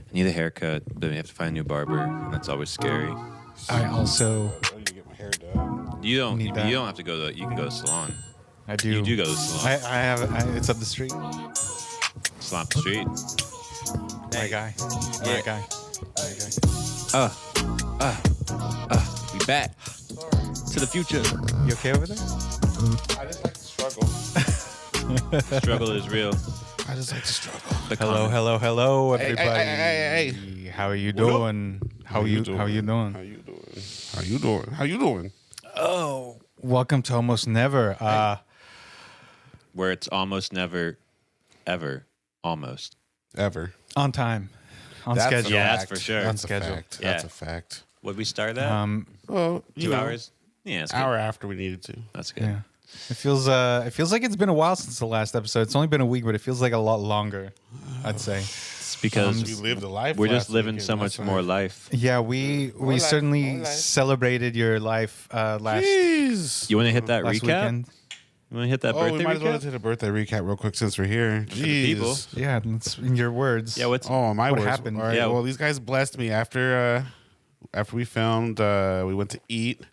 I need a haircut, but we have to find a new barber, and that's always scary. I also I need to get my hair done. You don't. Need You, that. you don't have to go to. You can go to salon. I do. You do go to salon. I have. It's up the street. Salon up the street. My guy. Yeah. My guy. We back to the future. You okay over there? I just like to struggle. Struggle is real. I just like to struggle. The Hello, common- hello, hello, Hey, everybody. hey. How are you What up? doing? How you doing? How you doing? How you doing? How you doing? Oh, welcome to Almost Never. Where it's almost never, ever, almost. Ever. On time, on That's schedule. a Yeah, that's fact. for sure. That's On a schedule. fact. Yeah. That's a fact. Would we start at? Well, 2 hours? Yeah, that's good. Hour after we needed to. That's good. Yeah. It feels like it's been a while since the last episode. It's only been a week, but it feels like a lot longer, I'd say. It's because We lived a life. we're just last living weekend, so that's much more right. life. Yeah, we life, certainly more life. celebrated your life last Jeez. You want to hit that last recap? weekend. You want to hit that Oh, birthday we might as well recap? take a birthday recap real quick since we're here. the people. Jeez. Yeah, that's in your words. Yeah, what's Oh, my What words. happened? All right. Yeah. Well, these guys blessed me after we filmed. We went to eat.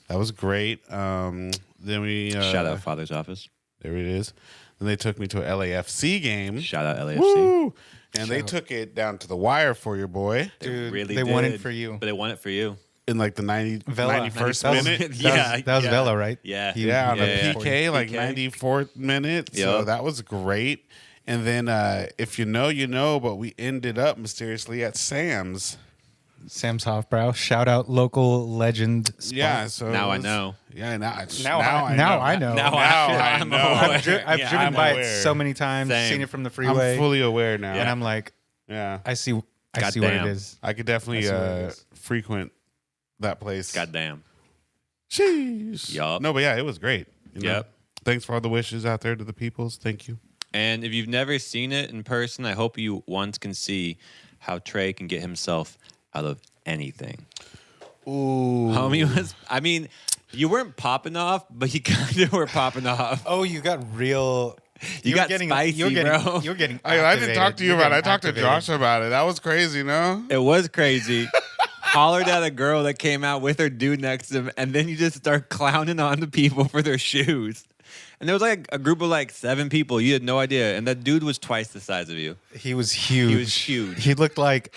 That was great. Then we shout out Father's Office. There it is. Then they took me to a LAFC game. Shout out LAFC. Woo! And they Shout out. took it down to the wire for your boy Dude, really they won it did. for you. But they won it for you. in like the Vela. 91st That was- minute. Yeah, that was yeah. Vela, right? Yeah. Yeah, on Yeah, the yeah. PK, like PK. 94th minute. So Yup. that was great. And then if you know, you know, but we ended up mysteriously at Sam's. Sam's Hofbrau. Shout out local legend. spot. Yeah, so Now it I was- know. Yeah, now I Now I know. Now I I'm know. aware. I've Yeah, driven I'm by aware. it so many times, Same. seen it from the freeway, I'm fully aware now. and I'm like, Yeah, I see what Goddamn. it is. I could definitely I see what it is. frequent that place. Goddamn. Sheesh. Yup. No, but yeah, it was great. You know? Yep. Thanks for all the wishes out there to the peoples. Thank you. And if you've never seen it in person, I hope you once can see how Trey can get himself out of anything. Ooh. Homie was, I mean, you weren't popping off, but you kind of were popping off. Oh, you got real. You got spicy, bro. You're getting. I didn't talk to you You're about it. I getting talked to activated. Josh about it. That was crazy, no? It was crazy. Hollered at a girl that came out with her dude next to him, and then you just start clowning on the people for their shoes. And there was like a group of like 7 people. You had no idea. And that dude was twice the size of you. He was huge. He was huge. He looked like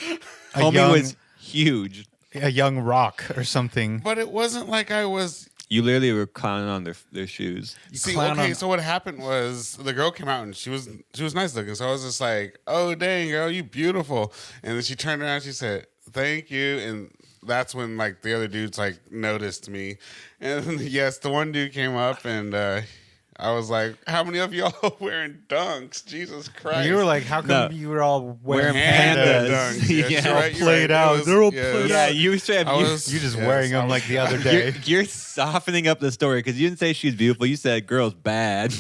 a Homie was huge. young rock or something. But it wasn't like I was. You literally were clowning on their shoes. See, clown okay, on- so what happened was the girl came out and she was nice looking. So I was just like, "Oh, dang, girl, you beautiful." And then she turned around, she said, "Thank you." And that's when like the other dudes like noticed me. And yes, the one dude came up and I was like, "How many of y'all wearing dunks? Jesus Christ!" You were like, how come No. you were all wearing Wearing pandas? pandas. dunks. Yes, Yeah. you're right, you're Played right. It out. was- They're all yes. played Yeah, out. you said I you, was- You just yes, wearing I them was- like the other day. you're softening up the story because you didn't say she's beautiful. You said girl's bad.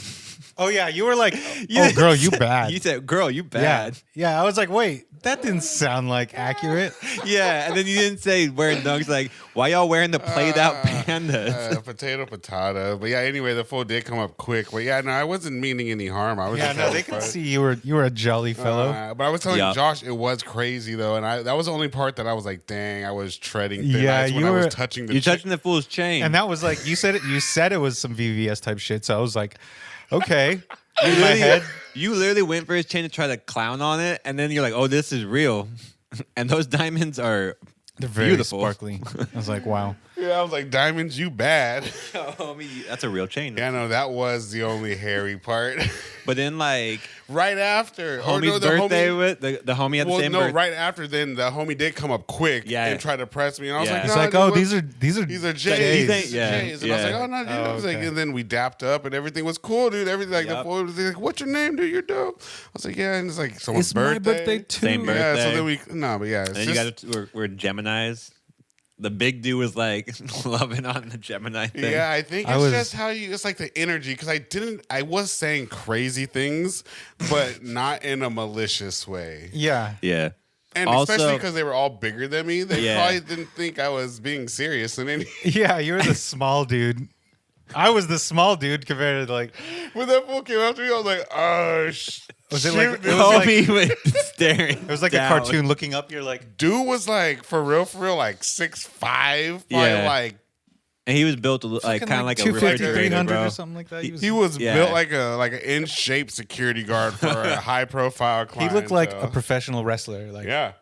Oh yeah, you were like, You oh girl, you said- bad. You said girl, you yeah, bad. yeah. I was like, wait, that didn't sound like accurate. Yeah, and then you didn't say wearing dunks. Like, why y'all wearing the played out pandas? Potato. But yeah, anyway, the fool did come up quick. But yeah, no, I wasn't meaning any harm. I was Yeah, just no, having they could fun. see you were a jolly fellow. But I was telling Yup. Josh it was crazy though, and that was the only part that I was like, "Dang, I was treading thin Yeah, ice when you I was were- touching the." You're touching the fool's chain. And that was like you said it. You said it was some VVS type shit. So I was like, okay. you In my head, literally went for his chain to try to clown on it, and then you're like, "Oh, this is real," and those diamonds are they're very beautiful. sparkly. I was like, wow. Yeah, I was like, "Diamonds, you bad." That's a real chain. Yeah, no, that was the only hairy part. But then, like, right after, homie's birthday with the homie had the Well, same no, birthday. right after, then the homie did come up quick Yeah. and try to press me, and I was Yeah. like, He's It's "No, like, dude, oh, what- these are These are J's. J's. Yeah, J's. And I was yeah. like, "Oh no, dude." I was like, okay. and then we dapped up, and everything was cool, dude. Everything like the Yup. fool was like, "What's your name, dude? You're dope." I was like, "Yeah," and it's like someone's It's my birthday too. Same birthday. Yeah, so then we no, but yeah, it's And then just, you got we're Geminis. The big dude was like loving on the Gemini thing. yeah, I think I it's was- just how you. It's like the energy because I was saying crazy things, but not in a malicious way, Yeah. Yeah. and Also- especially because they were all bigger than me. They Yeah. probably didn't think I was being serious in any. Yeah, you're the small dude. I was the small dude compared to like. When that fool came after me, I was like, oh, Was it shoot. like? It was like, Homie was staring. it was like down. a cartoon looking up. You're like, Dude was like, for real, like 6'5", probably Yeah. like, And he was built like kind of like a 250, refrigerator, 300 bro. or something like that. he was Yeah. built like an in-shape security guard for a high-profile He client. looked like a professional wrestler. Like, Yeah.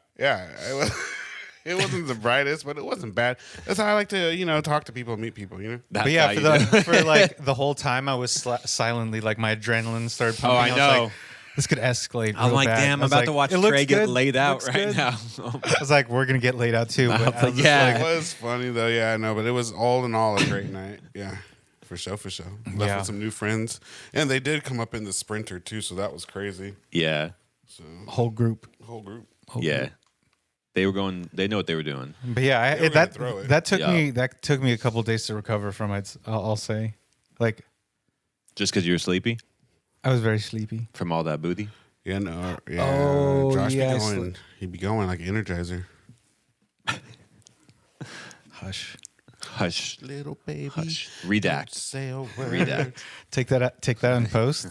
It wasn't the brightest, but it wasn't bad. That's how I like to, talk to people, meet people, That's But yeah, how for you do it. for like the whole time, I was silently like my adrenaline started pumping. Oh, I was know. like, this could escalate. I'm real like, bad. damn, I I'm was about like, to watch it looks Trey get good, laid out looks right good. now. I was like, we're gonna get laid out too. But I was just yeah. It was funny though, yeah, I know, but it was all in all a great night. Yeah, for sure. Left Yeah. with some new friends, and they did come up in the Sprinter too, so that was crazy. Yeah. So whole group. whole group. Yeah. They were going. They know what they were doing. But yeah, They were gonna throw it. that took Yeah. me a couple days to recover from it. I'll say, like, Just because you were sleepy I was very sleepy. from all that booty. Yeah, no, yeah. Oh, Josh yeah, I be going. He'd be going like Energizer. Hush. Hush. Little baby, Hush. Redact. say a word. Redact. Take that in post.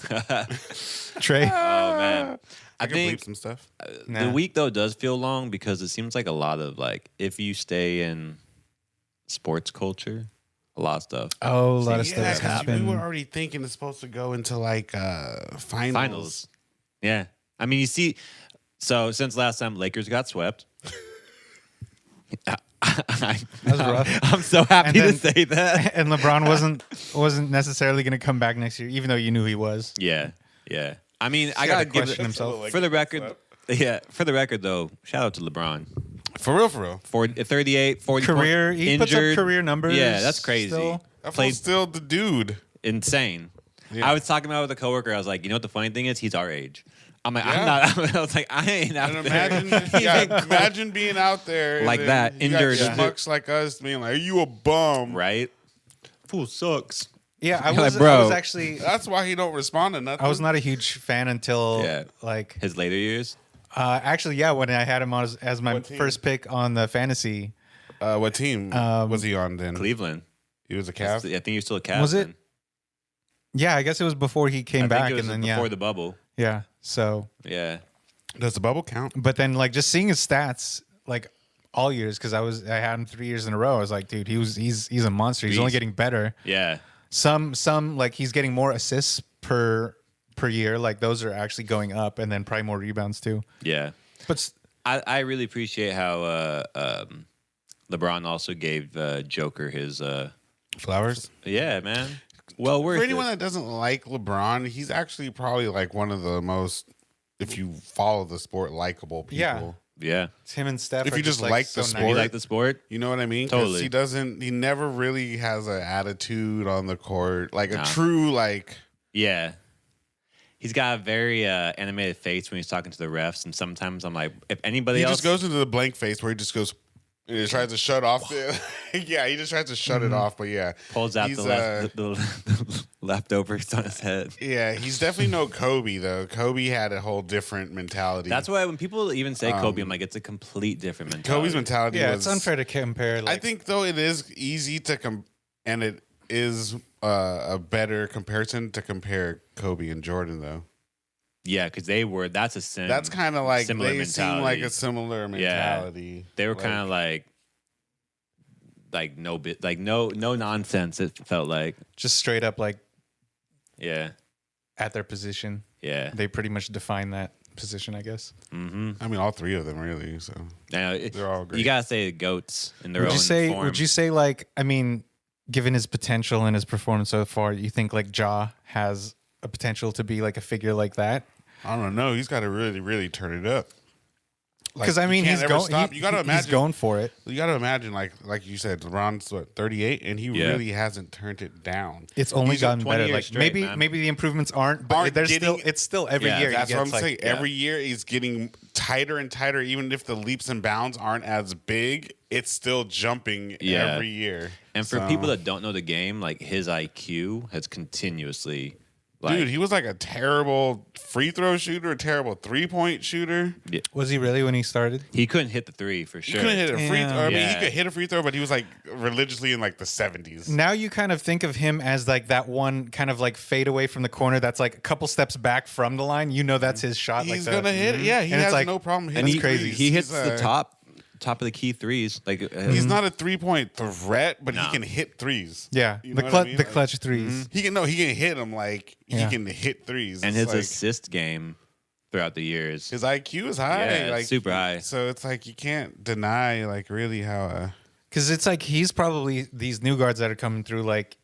Trey. Oh man. I I can think bleep some stuff. the Nah. week though does feel long because it seems like a lot of like if you stay in sports culture, a lot of stuff. Oh, a lot of See, stuff has 'cause we happened. were already thinking it's supposed to go into like finals. Yeah. I mean, you see, so since last time Lakers got swept, That was rough. I'm so happy And to then- say that. And LeBron wasn't necessarily going to come back next year, even though you knew he was. Yeah. Yeah. I mean, I He's got to gotta give question it, himself. for the record. Yeah. For the record, though, shout out to LeBron. For real. 38, 40 Career, point, he puts up injured. career numbers. Yeah, that's crazy. still. That Played fool's still the dude. insane. Yeah. I was talking about it with a coworker. I was like, you know what the funny thing is? He's our age. I'm like, I'm Yeah. not. I was like, I ain't out And there. imagine being out there and Like then that, you got injured. schmucks like us being like, "Are you a bum?" Right? Fool sucks. Yeah, I You're was, like, bro. I was actually. That's why he don't respond to nothing. I was not a huge fan until Yeah. like His later years. actually when I had him on as my What team? first pick on the fantasy. What team was he on then? Cleveland. He was a I Cav. think he was still a Cavs. Was it? then. Yeah, I guess it was before he I came think back, it was and then before the bubble. yeah. So, Yeah. Does the bubble count? but then like just seeing his stats like all years because I had him 3 years in a row. I was like, dude, he's a monster. He's only Beast. getting better. Yeah. Some like he's getting more assists per year. Like those are actually going up, and then probably more rebounds too. Yeah. But I really appreciate how LeBron also gave Joker his. Flowers. Yeah, man. Well worth For anyone it. that doesn't like LeBron, he's actually probably like one of the most, if you follow the sport, likable people. Yeah. Yeah. it's him and Steph. If are you just like, like so the nice. sport, You like the sport? You know what I mean? 'Cause Totally. he never really has an attitude on the court, like a Nah. true like. Yeah. He's got a very animated face when he's talking to the refs, and sometimes I'm like, if anybody He else just goes into the blank face where he just goes. And he tries to shut off the. Yeah, he just tries to shut it off, but yeah, pulls out he's, the leftovers on his head. Yeah, he's definitely no Kobe though. Kobe had a whole different mentality. That's why when people even say Kobe, I'm like, it's a complete different mentality. Kobe's mentality. Yeah, was, it's unfair to compare. Like, I think though it is easy to and it is a better comparison to compare Kobe and Jordan though. Yeah, because that's a sin. That's kind of like similar they seem like mentality. a similar mentality. They were kind of like no bit, like no nonsense. It felt like, just straight up like yeah, at their position. yeah. They pretty much define that position, I guess. Mm-hmm. I mean, all three of them really. So they're all great. You gotta say the goats in their Would own you say? form. Would you say like? I mean, given his potential and his performance so far, you think like Ja has a potential to be like a figure like that? I don't know. He's got to really, really turn it up. Because Like, I mean, you can't he's ever going. stop. You got to He's imagine. going for it. You got to imagine, like you said, LeBron's 38, and he Yeah. really hasn't turned it down. It's only He's gotten 20 better. years Like straight, maybe man. the improvements aren't, but Aren't there's getting- still it's still every Yeah, year. That's he what I'm gets, saying. like, Every year he's getting tighter and tighter. Even if the leaps and bounds aren't as big, it's still jumping Yeah. every year. And for So- people that don't know the game, like his IQ has continuously Dude, he was like a terrible free throw shooter, a terrible 3-point shooter. Yeah. Was he really when he started? He couldn't hit the three for He sure. couldn't hit a free throw. I mean, he Yeah. could hit a free throw, but he was like religiously in like the 70s. Now you kind of think of him as like that one kind of like fade away from the corner that's like a couple steps back from the line. You know that's his shot. He's like gonna hit it. Yeah, he And it's has like- no problem hitting and he crazy. threes. He hits He's, the top of the key threes. Like He's not a 3-point threat, but No. he can hit threes. Yeah, You the know what I clutch, mean? the Like, clutch threes. He can hit them like Yeah. he can hit threes. and It's his like, assist game throughout the years. his IQ is high. Yeah, it's like super high. So it's like you can't deny like really how. Because it's like he's probably these new guards that are coming through, like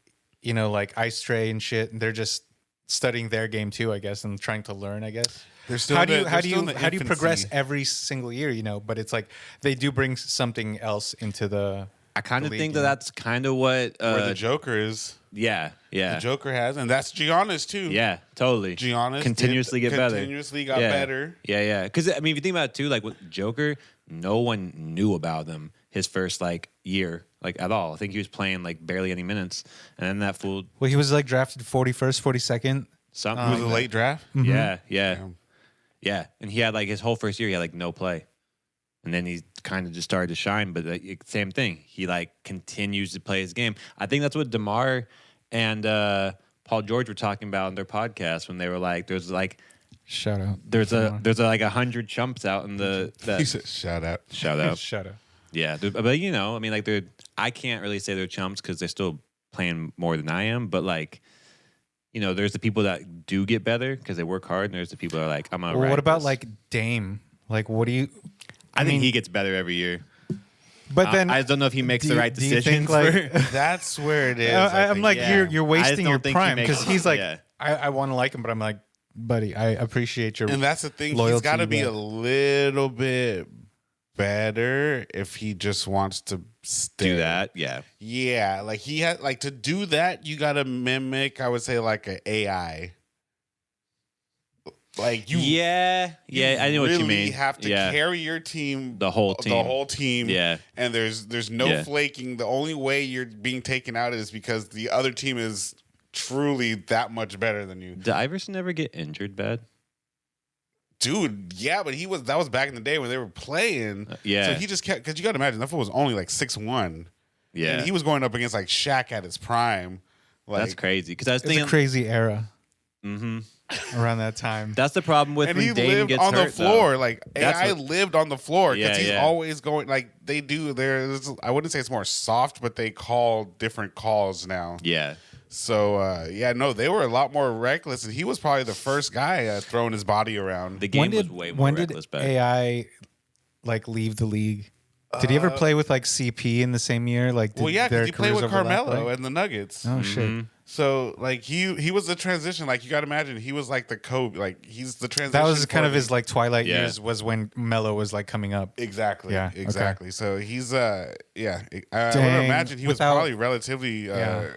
like Ice Tray and shit. And they're just studying their game too, I guess, and trying to learn, I guess. They're still How in do you the- how they're do still in you the how do you progress infancy. every single year? But it's like they do bring something else into the. I kind of the think league, that's kind of what. Where the Joker is, Yeah, the Joker has, and that's Giannis too. yeah, totally. Giannis continuously did- get better. Continuously got Yeah. better. Yeah. Because I mean, if you think about it too, like with Joker, no one knew about him his first like year, like at all. I think he was playing like barely any minutes, and then that fool. Well, he was like drafted 41st, 42nd. Something. It was a late draft. Yeah. Damn. Yeah, and he had like his whole first year, he had like no play, and then he kind of just started to shine. But like, same thing, he like continues to play his game. I think that's what DeMar and Paul George were talking about in their podcast when they were like, "There's Shout out. like 100 chumps out in the He that said, "Shout out." shout out." Shout out. Yeah, but I mean, like I can't really say they're chumps because they're still playing more than I am, but like. There's the people that do get better because they work hard, and there's the people that are like, I'm gonna. Well, ride what about this. like Dame? Like, what do you? I think mean, he gets better every year. But then I just don't know if he makes do the you- right do you decisions. think, like- for, That's where it is. I'm think. like, yeah. you're I wasting just your don't think he prime makes- because he's like, yeah. I want to like him, but I'm like, buddy, I appreciate your. And that's the thing. He's loyalty, got to be but- a little bit better if he just wants to stay. do that. Yeah. Yeah, like he had like to do that. You got to mimic. I would say like an AI. Like you. Yeah. I know what you really mean. have to yeah. carry your team, The whole the team. whole team. Yeah. And there's no Yeah. flaking. The only way you're being taken out is because the other team is truly that much better than you. Did Iverson ever get injured bad? Dude, yeah, but that was back in the day when they were playing. Yeah. So he just kept, because you got to imagine that fool was only like 6'1". Yeah. And he was going up against like Shaq at his prime. Like, That's crazy. Because I was It's a thinking. crazy era hmm around that time. That's the problem with And when he Dame lived gets on hurt. the floor. Though. Like That's AI what- lived on the floor because Yeah, he's yeah. always going. Like they do. I wouldn't say it's more soft, but they call different calls now. Yeah. So they were a lot more reckless, and he was probably the first guy throwing his body around. The game was way more when reckless did back. AI like leave the league? Did he ever play with like CP in the same year? Like, did Well, yeah, their because he played careers with overlap, Carmelo right? and the Nuggets. Oh shit! So like he was the transition. Like you got to imagine he was like the Kobe. Like he's the transition. That was kind for of his like twilight Yeah. years. Was when Melo was like coming up. Exactly. Yeah, okay. Exactly. So he's I would Dang, imagine he was without- probably relatively Yeah.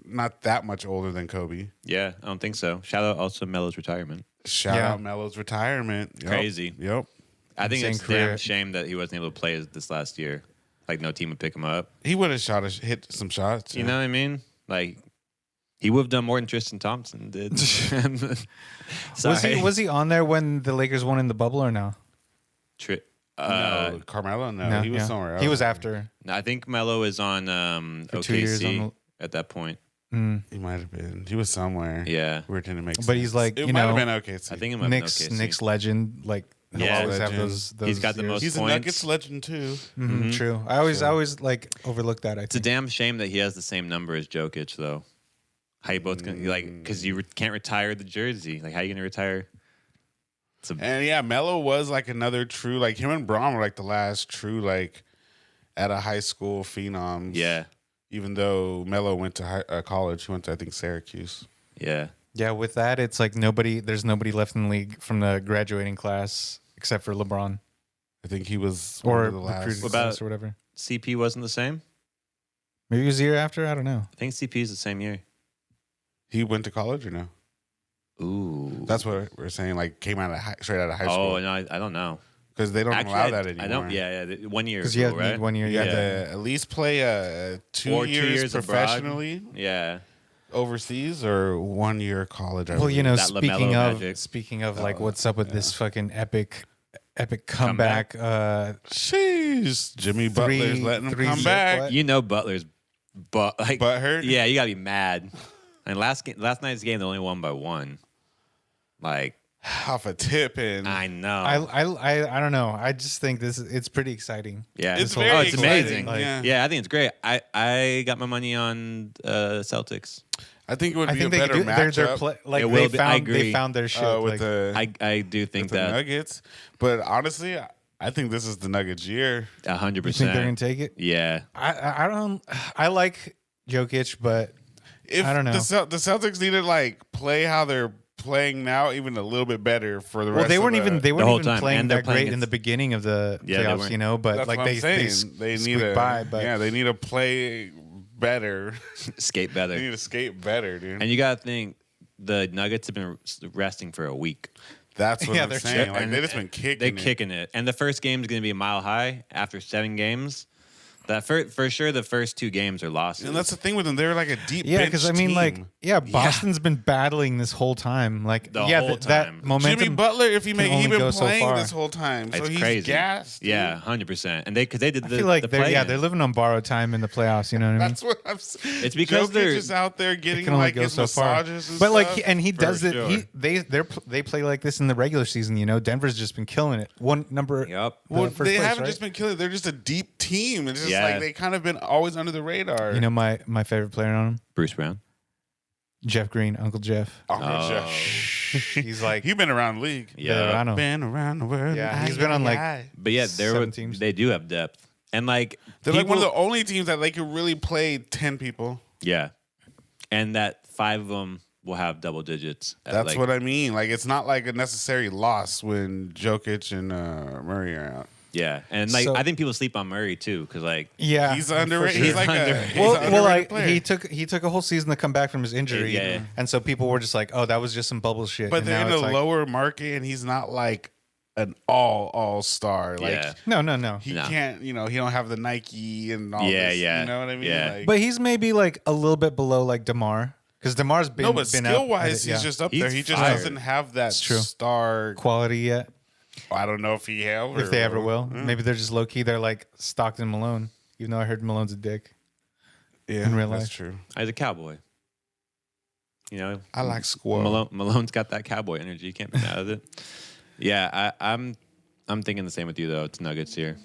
not that much older than Kobe. Yeah. I don't think so. Shout out also Melo's retirement. Shout Yeah. out Melo's retirement. Yep. Crazy. Yep. I think Insane it's a career. damn shame that he wasn't able to play this last year. Like no team would pick him up. He would have hit some shots. You know what I mean? Like he would have done more than Tristan Thompson did. Sorry. Was he on there when the Lakers won in the bubble or no? No, Carmelo. No, he was yeah. somewhere else. He was after. No, I think Melo is on For 2 years OKC on at that point. He might have been. He was somewhere. Yeah. We were trying to make. But he's sense. like, it you might have know, been OKC. I think it might have been Knicks OKC. Knicks legend. Like he'll Yeah. always have Legend. those. He's got the years. most he's a points. Nuggets legend too. Mhm, True. I always like overlook that. I It's a think. damn shame that he has the same number as Jokic, though. How you both gonna like? Because you can't retire the jersey. Like, how you gonna retire? It's a, And yeah, Melo was like another true, like him and Braun were like the last true, like at a high school phenoms. yeah, Even though Melo went to college, he went to I think Syracuse. yeah. Yeah, with that, it's like there's nobody left in the league from the graduating class except for LeBron I think he was one or of the last. recruited What about- class or whatever. CP wasn't the same. Maybe it was the year after. I don't know. I think CP is the same year. He went to college or no? Ooh, That's what we're saying. Like came out of straight out of high oh school no, I don't know. because they don't Actually, allow that anymore. I don't. Yeah. 1 year. Because you rule, had right? 1 year. You Yeah. have to at least play 2 Or 2 years years abroad. professionally. Yeah. overseas or 1 year college? I Well, you know, That LaMelo magic. speaking of like, what's up with this fucking epic comeback? Jeez, Jimmy Butler's letting him come back. What? You know Butler's Butthurt? Yeah, you gotta be mad. And last night's game, they only won by 1. Like, Off a tip and I know. I don't know. I just think it's pretty exciting. yeah, It's oh, very it's exciting, amazing. yeah. I think it's great. I got my money on Celtics. I think it would I be think a they better could do. They're matchup like It they will be- I found agree. they found their shit with like, the I do think with the that Nuggets. But honestly, I think this is the Nuggets' year. 100%. You think they're gonna take it? Yeah, I don't. I like Jokic, but If I don't know. The Celtics need to like play how they're playing now, even a little bit better for the rest. well, they weren't of even the, whole time. playing And they're that great playing in the against- beginning of the Yeah, they playoffs, weren't. you know. But That's like what I'm saying. they need squeaked to by. But yeah, they need to play better. skate They better. need to skate better, dude. And you gotta think the Nuggets have been resting for a week. That's what Yeah, I'm they're saying. shit. Like And they just been kicking. They're it. kicking it. And the first game is gonna be a mile high after 7 games. That for sure, the first 2 games are losses. And that's the thing with them. They're like a deep. yeah, because because I mean, like, Boston's been battling this whole time. Like, The yeah, whole that time. momentum. Jimmy Butler, if he can he only been go so playing far. this whole time, so It's he's crazy. gassed. dude. Yeah, 100%. And because they did I the feel like the they're play-in. they're living on borrowed time in the playoffs. You know what I mean? That's what I'm saying. It's because Jokic they're- just out there getting Can only like go his so far. massages and But like, stuff. he does it. sure. They play like this in the regular season. You know, Denver's just been killing it. One number. Yep. Well, first they place, haven't right? just been killing. They're just a deep team. It's just Yeah. like they kind of been always under the radar. You know, my favorite player on him, Bruce Brown. Jeff Green, Uncle Jeff. Uncle Oh. Jeff. He's like, He's been around the league. Yeah. I know. Been around the world. Yeah, he's been on, like, But yeah, 7 teams. they do have depth. And like They're like one of people- the only teams that they could really play 10 people. Yeah. And that 5 of them will have double digits. at, That's like, what I mean. Like it's not like a necessary loss when Jokic and Murray are out. Yeah. And like So- I think people sleep on Murray too cuz like yeah, He's for underrated. sure. He's like underrated. he's Well, an well, underrated like player. he took a whole season to come back from his injury, Yeah. and so people were just like, "Oh, that was just some bubble shit." But and they're now in a it's like, lower market, and he's not like an all star. Like yeah. No. he No. can't. You know, he don't have the Nike and all Yeah, this. yeah, You know what I mean? yeah. Like, But he's maybe like a little bit below like DeMar, because DeMar's been no, but been skill up, wise, yeah, he's just up He's there. He just fired. doesn't have that true. star. quality yet. I don't know if he have. If they ever will, Yeah. maybe they're just low key. They're like Stockton Malone, even though I heard Malone's a dick. Yeah, in real that's life. true. He's a cowboy. You know, I like squirrel. Malone's got that cowboy energy. You can't be mad at it. Yeah, I'm thinking the same with you though. It's Nuggets here.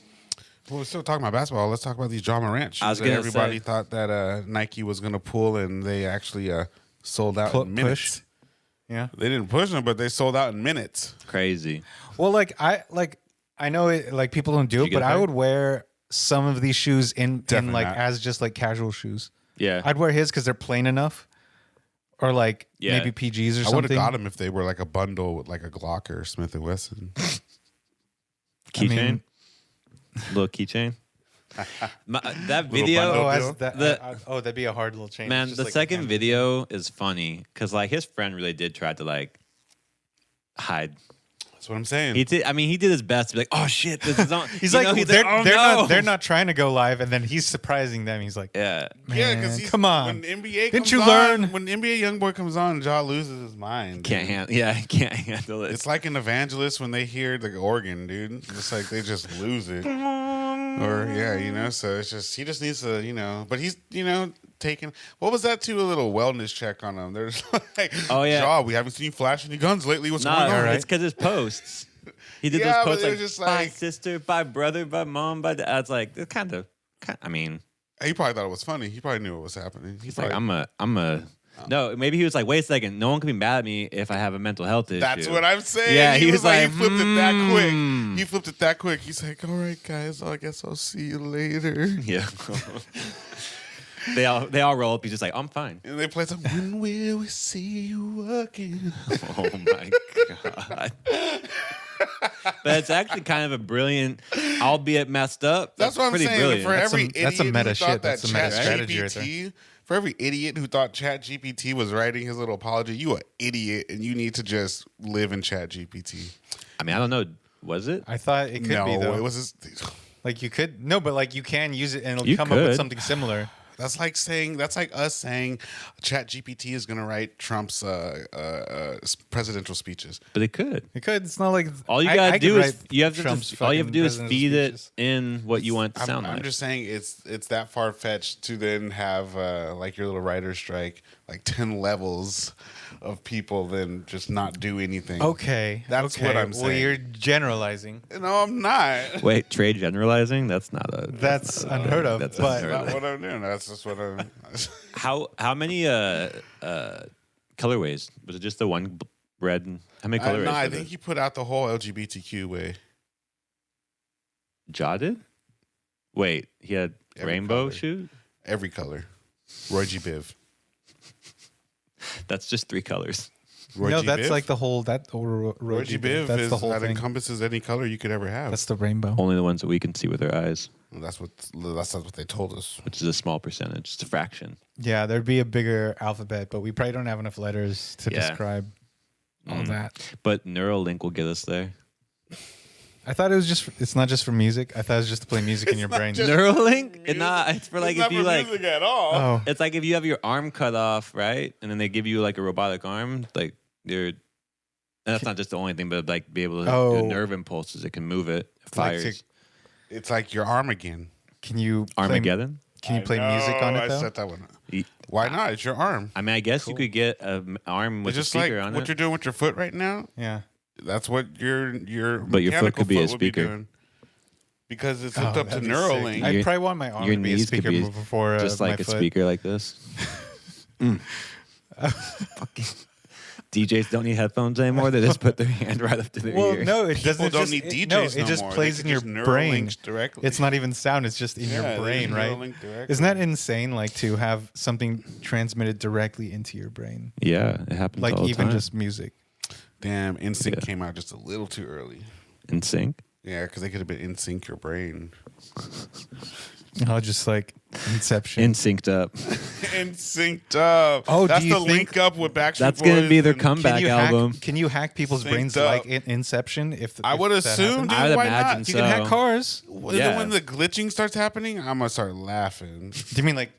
Well, we're still talking about basketball. Let's talk about these John Morant shoes. I was that gonna everybody say- thought that Nike was going to pull, and they actually sold out in minutes. Push. Yeah. They didn't push them, but they sold out in minutes. Crazy. Well, I know it, like people don't do Did it, you get but a I pair? would wear some of these shoes in Definitely like not. as just like casual shoes. Yeah. I'd wear his because they're plain enough, or like Yeah. maybe PGs or I would have something. got them if they were like a bundle with like a Glock or Smith and Wesson. Keychain. mean- Little keychain. That Little video, bundle. Oh, deal? that'd be a hard little change. man. Just The like second him. video is funny because like his friend really did try to like hide. That's what I'm saying. He did. I mean, he did his best to be like, "Oh shit, this is on." He's You like, know, they're, "Oh, they're no." not trying to go live, and then he's surprising them. He's like, Yeah. yeah, man, because come on. When NBA Didn't comes you on, learn? When NBA YoungBoy comes on, Ja loses his mind. Can't dude. handle. Yeah, can't handle it. It's like an evangelist when they hear the organ, dude. It's like they just lose it. Or yeah, you know. So it's just he just needs to, you know. But he's, you know, taking. What was that too? A little wellness check on him. There's like, Oh, yeah. Ja, we haven't seen you flash any guns lately. What's No, going on? right? it's because his posts. He did Yeah, but those posts it like, was just "Bye like- sister, bye brother, bye mom, bye dad." It's like it's kind of. I mean, He probably thought it was funny. He probably knew what was happening. he's like, I'm a. No, maybe he was like, wait a second. No one can be mad at me if I have a mental health issue. That's what I'm saying. Yeah, he he was was like, like, he flipped it that "Hmm." quick. He flipped it that quick. He's like, all right, guys, I guess I'll see you later. Yeah. they all roll up. He's just like, I'm fine. And they play some, when will we see you again? Oh my god. But it's actually kind of a brilliant, albeit messed up. That's what I'm pretty saying. brilliant. For That's every some- that's some idiot meta who shit. thought that That's some meta strategy right ChatGPT, for every idiot who thought ChatGPT was writing his little apology, you an idiot, and you need to just live in ChatGPT. I mean, I don't know. Was it? I thought it could No, be though. it was his, Like you could but like you can use it and it'll You come up with could. something similar. That's like us saying ChatGPT is going to write Trump's presidential speeches. But it could. It could. It's not like All you I gotta could do is write you have to Trump's just, all you have to fucking do is presidential feed speeches. it in what you want it to sound I'm like. just saying it's that far fetched to then have like your little writer's strike, like 10 levels of people then just not do anything. Okay, That's what I'm Well, saying. you're generalizing. No, I'm not. Wait, Trey generalizing? That's not a. That's not a- unheard of. That's but unheard That's not what I'm doing. That's just what I'm. How many colorways was it? Just the one red? And how many colorways? No, I was think it? he put out the whole LGBTQ way. Ja did. Wait, he had Every rainbow color. shoe. Every color. Roy G. Biv. That's just 3 colors. Roy no, G. that's Biv? like the whole Roy G. Biv That's is the whole that thing. encompasses any color you could ever have. That's the rainbow. Only the ones that we can see with our eyes, That's what they told us. which is a small percentage. It's a fraction. Yeah, there'd be a bigger alphabet, but we probably don't have enough letters to Yeah. describe all that. But Neuralink will get us there. I thought it was just. It's not just for music. I thought it was just to play music in your brain. just- Neuralink? music. It's for like It's if not you for like. music at all. Oh, It's like if you have your arm cut off, right? And then they give you like a robotic arm, like you're. And that's not just the only thing, but like be able to do nerve impulses. It can move it. It Like fires. It's like your arm again. can you play, Armageddon. Can you play music on it I though? set that one up. Ye- Why not? It's your arm. I mean, I guess you could get an arm with It's a just like speaker on what it. you're doing with your foot right now. Yeah. That's what your But your foot mechanical could be a would speaker. doing. Because it's hooked up to that'd be sick. Neuralink. I'd Your- probably want my arm your to be a knees could speaker be before Just my like a foot. speaker like this. Fucking DJs don't need headphones anymore. They just put their hand right up to their Well, ear. no, it People doesn't. don't just, need it, DJs no, no it just more. They plays could in your just brain. Neuralink directly. It's not even sound. It's just in Yeah, your they brain, just right? Neuralink directly. Isn't that insane? Like to have something transmitted directly into your brain, Yeah, it happens like all the even time. just music. Damn, NSYNC Yeah. came out just a little too early. in sync. Yeah, because they could have been in sync your brain. Oh, just like Inception. In synced up. In synced up. Oh, that's do you the think- link up with Backstreet That's Boys. gonna be their and- comeback album. Can you hack people's Synced brains up. like in Inception? If I if would that assume, happens? dude. I would why imagine not? You can hack So- cars. Yeah. When the glitching starts happening, I'm gonna start laughing. Do you mean like?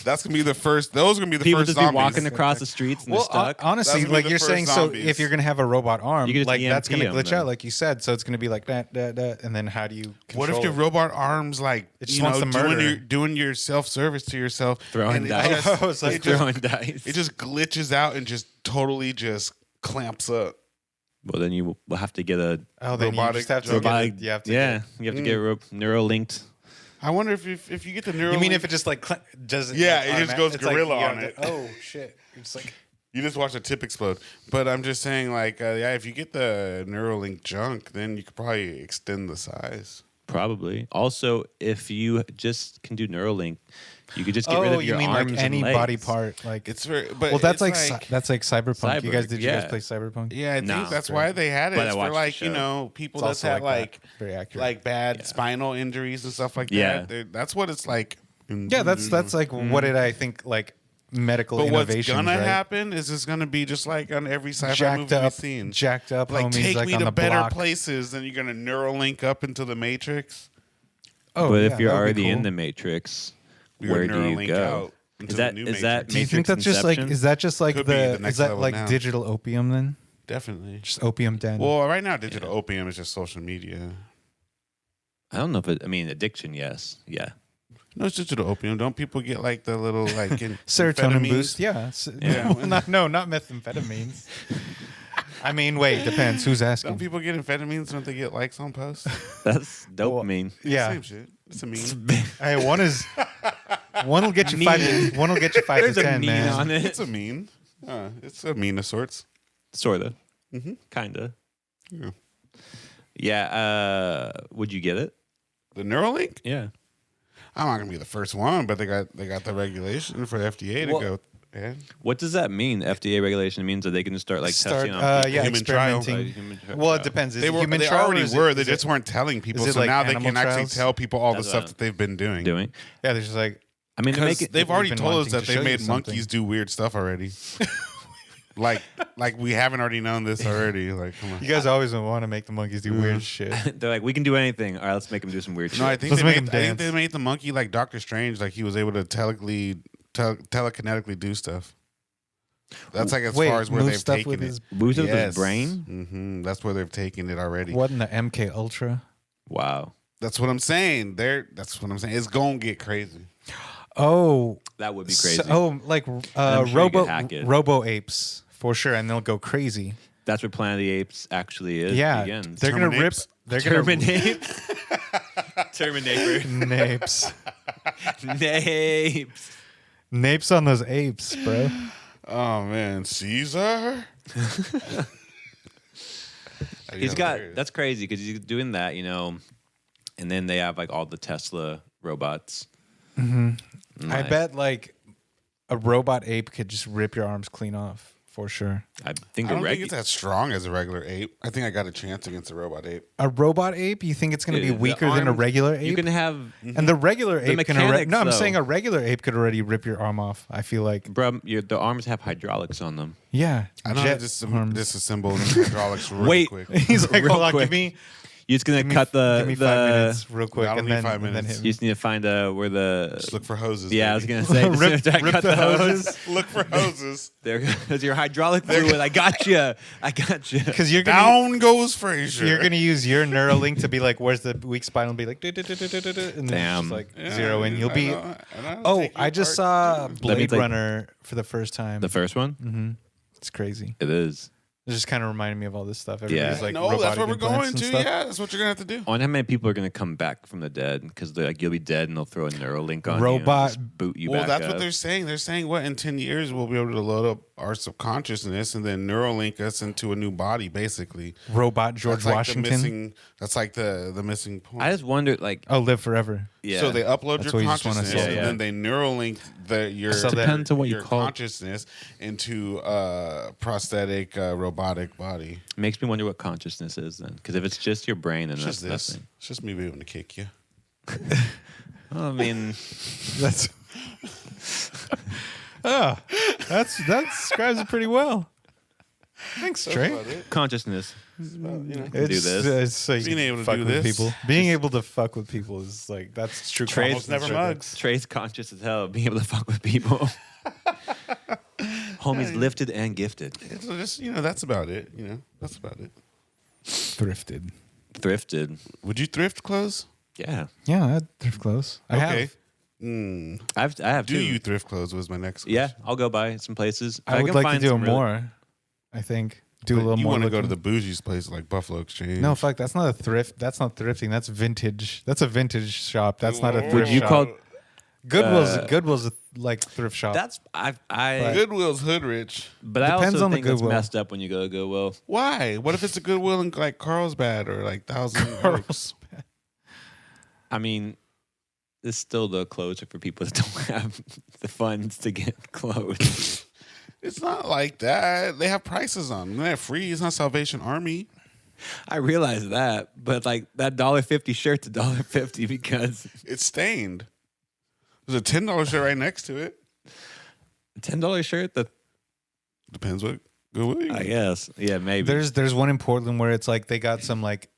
That's gonna be the first. Those are gonna be the People first just be zombies. walking across the streets and Well, they're stuck. honestly, That's gonna be like the you're first saying, zombies. so if you're gonna have a robot arm, You could just like that's EMP gonna 'em glitch then. out, like you said. So it's gonna be like that, and then how do you? What if control your it? robot arms like It just wants to murder. doing your self service to yourself, Throwing and it dice. just- Oh, it's like it just- Throwing dice. It just glitches out and just totally just clamps up. Well, then you will have to get a Oh, then you robotic just have to. joke. Get robotic. it, you have to. Yeah, you have to get Neuralinked. I wonder if you get the neural. You mean if it just like does it? Yeah, like, it just automatic- goes it's like, gorilla you on have it. to- Oh shit! It's like you just watch a tip explode. But I'm just saying, like, yeah, if you get the Neuralink junk, then you could probably extend the size. Probably. Also, if you just can do Neuralink, you could just get rid oh, of you your mean arms like any and legs. body part? Like It's very, but well, that's it's like, that's like cyberpunk. You guys Cyber, did you guys yeah. play cyberpunk? yeah, I think No. that's why they had it. But I It's watched for the like show. people It's that also had like that. Very accurate. like bad spinal injuries and stuff like Yeah. that. That's what it's like. Yeah, that's like what did I think like medical But what's innovations, gonna right? happen is it's gonna be just like on every sci-fi movie we've seen. jacked up Like homies take like me on to the better block. places, then you're gonna Neuralink up into the Matrix. Oh, But yeah, if you're that would be already in cool. the Matrix, You're where do you Neuralink go? out into Is the that new is that Matrix. Do you think that's just like is that just like Could be the is next that level like now. digital opium then? Definitely. Just opium den. Well, right now, digital opium is just social media. I don't know if it. I mean, addiction. Yes. Yeah. No, it's digital opium. Don't people get like the little like serotonin amphetamines? boost, yeah. Yeah. No, not methamphetamines. I mean, wait, depends. Who's Don't asking? people get amphetamines when they get likes on posts? That's dopamine. Yeah. Same shit. It's a meme. Hey, one will get you five. One will get you 5 There's to a 10, meme man. on it. It's a meme. It's a meme of sorts. Sorta. Mhm. Kinda. Yeah. Yeah. Would you get it? The Neuralink? Yeah. I'm not gonna be the first one, but they got the regulation for the FDA to Well- go. Yeah. What does that mean? FDA regulation means that they can start like Start, testing on people? yeah, Human trial. experimenting. Human tri- Well, it trial. depends. Is They it were. human They trial or already is it- were. They is it- just weren't telling people. is it So like now they animal can actually trials? tell people all the That's stuff what- that they've been doing. doing. Yeah, they're just like I mean, they're Because making. they've already been told us wanting that to they show you made something. monkeys do weird stuff already. Like we haven't already known this already. Like, come on. You guys always want to make the monkeys do weird shit. They're like, we can do anything. All right, let's make them do some weird shit. No, I think Let's they make made, him I think they dance. made the monkey like Doctor Strange, like he was able to telekinetically do stuff. That's like as far as where move they've stuff taken with it. his- Boost up his brain? That's where they've taken it already. What in the MK Ultra? Wow. That's what I'm saying. That's what I'm saying. It's gonna get crazy. Oh, That would be crazy. like I'm sure you could hack it. robo apes for sure, and they'll go crazy. That's what Planet of the Apes actually is. Yeah, Begins. they're gonna rip. Terminapes? They're gonna Terminator. napes, Napes. napes on those apes, bro. Oh man, Caesar. He's got, that's crazy because he's doing that, you know, and then they have like all the Tesla robots. I bet like a robot ape could just rip your arms clean off for sure. I think I a don't think regular. it's as strong as a regular ape. I think I got a chance against a robot ape. A robot ape? You think it's going to be Dude, the weaker than a arms- regular ape? You can have, and the regular ape can already. mechanics, No, I'm though. saying a regular ape could already rip your arm off. I feel like. bro, the arms have hydraulics on them. Yeah. I know how to arms. disassemble the hydraulics really Wait. quick. He's like, Real hold on, quick. give me You're just gonna cut the give me 5 minutes real quick, I don't and need then 5 and then minutes. hit You just need to find where the. Just look for hoses. Yeah, I was baby. gonna say. as soon as I Rip cut the the hose. hoses. Look for hoses. There goes your hydraulic fluid. I got you. I got you. because you're gonna Down goes Frazier. you're gonna use your Neuralink to be like, where's the weak spine? It'll be like, and then it's Damn. just like Yeah, zero in. You'll I be. know, I know Oh, take your I just part. saw Blade like- Runner for the first time. The first one. Mm-hmm. It's crazy. It is. It just kind of reminded me of all this stuff. Yeah. Everybody's like, No, that's robotic where we're implants going and to. stuff. Yeah, that's what you're gonna have to do. I wonder how many people are gonna come back from the dead because like you'll be dead and they'll throw a Neuralink on you Robot- and just boot you Well, back that's up. what they're saying. They're saying what in 10 years we'll be able to load up our subconsciousness and then Neuralink us into a new body, basically. Robot George That's like Washington. That's like the missing point. I just wondered, like, Oh, live forever. yeah. So they upload That's your what you just wanna consciousness say. and then they Neuralink your So that- Depends on what you your call it. consciousness into a prosthetic robotic body. makes me wonder what consciousness is then. Because if it's just your brain, then It's that's just this. nothing. It's just me being able to kick you. Well, I mean, That's. Oh, that describes it pretty well. Thanks, Trey. consciousness. You know, do this. It's like Being able to fuck do with this. people. Being able to fuck with people is like that's true. Trey's almost never consciousness right there. mugs. Trey's conscious as hell, being able to fuck with people. Homie's lifted and gifted. It's just that's about it. That's about it. Thrifted. Thrifted. Would you thrift clothes? Yeah. Yeah, I'd thrift clothes. I Okay. have. I have Do too. you thrift clothes? Was my next question. Yeah, I'll go by some places. If I would can like to find do it some really- more. I think do a But little you more. want to go to looking. the bougie place like Buffalo Exchange? No, fuck. That's not a thrift. That's not thrifting. That's vintage. That's a vintage shop. That's not a Would thrift you shop. call- Goodwill's a, like thrift shop. That's I Goodwill's hood rich. but I Depends also on the think it's Goodwill. messed up when you go to Goodwill. Why? What if it's a Goodwill in like Carlsbad or like Thousand Oaks? I mean, it's still the clothes are for people that don't have the funds to get clothes. It's not like that. They have prices on them. They're free. It's not Salvation Army. I realize that, but like that $1.50 shirt's $1.50 because It's stained. There's a $10 shirt right next to it. $10 shirt. Depends what Goodwill. You I get. guess, yeah, maybe. There's one in Portland where it's like they got some like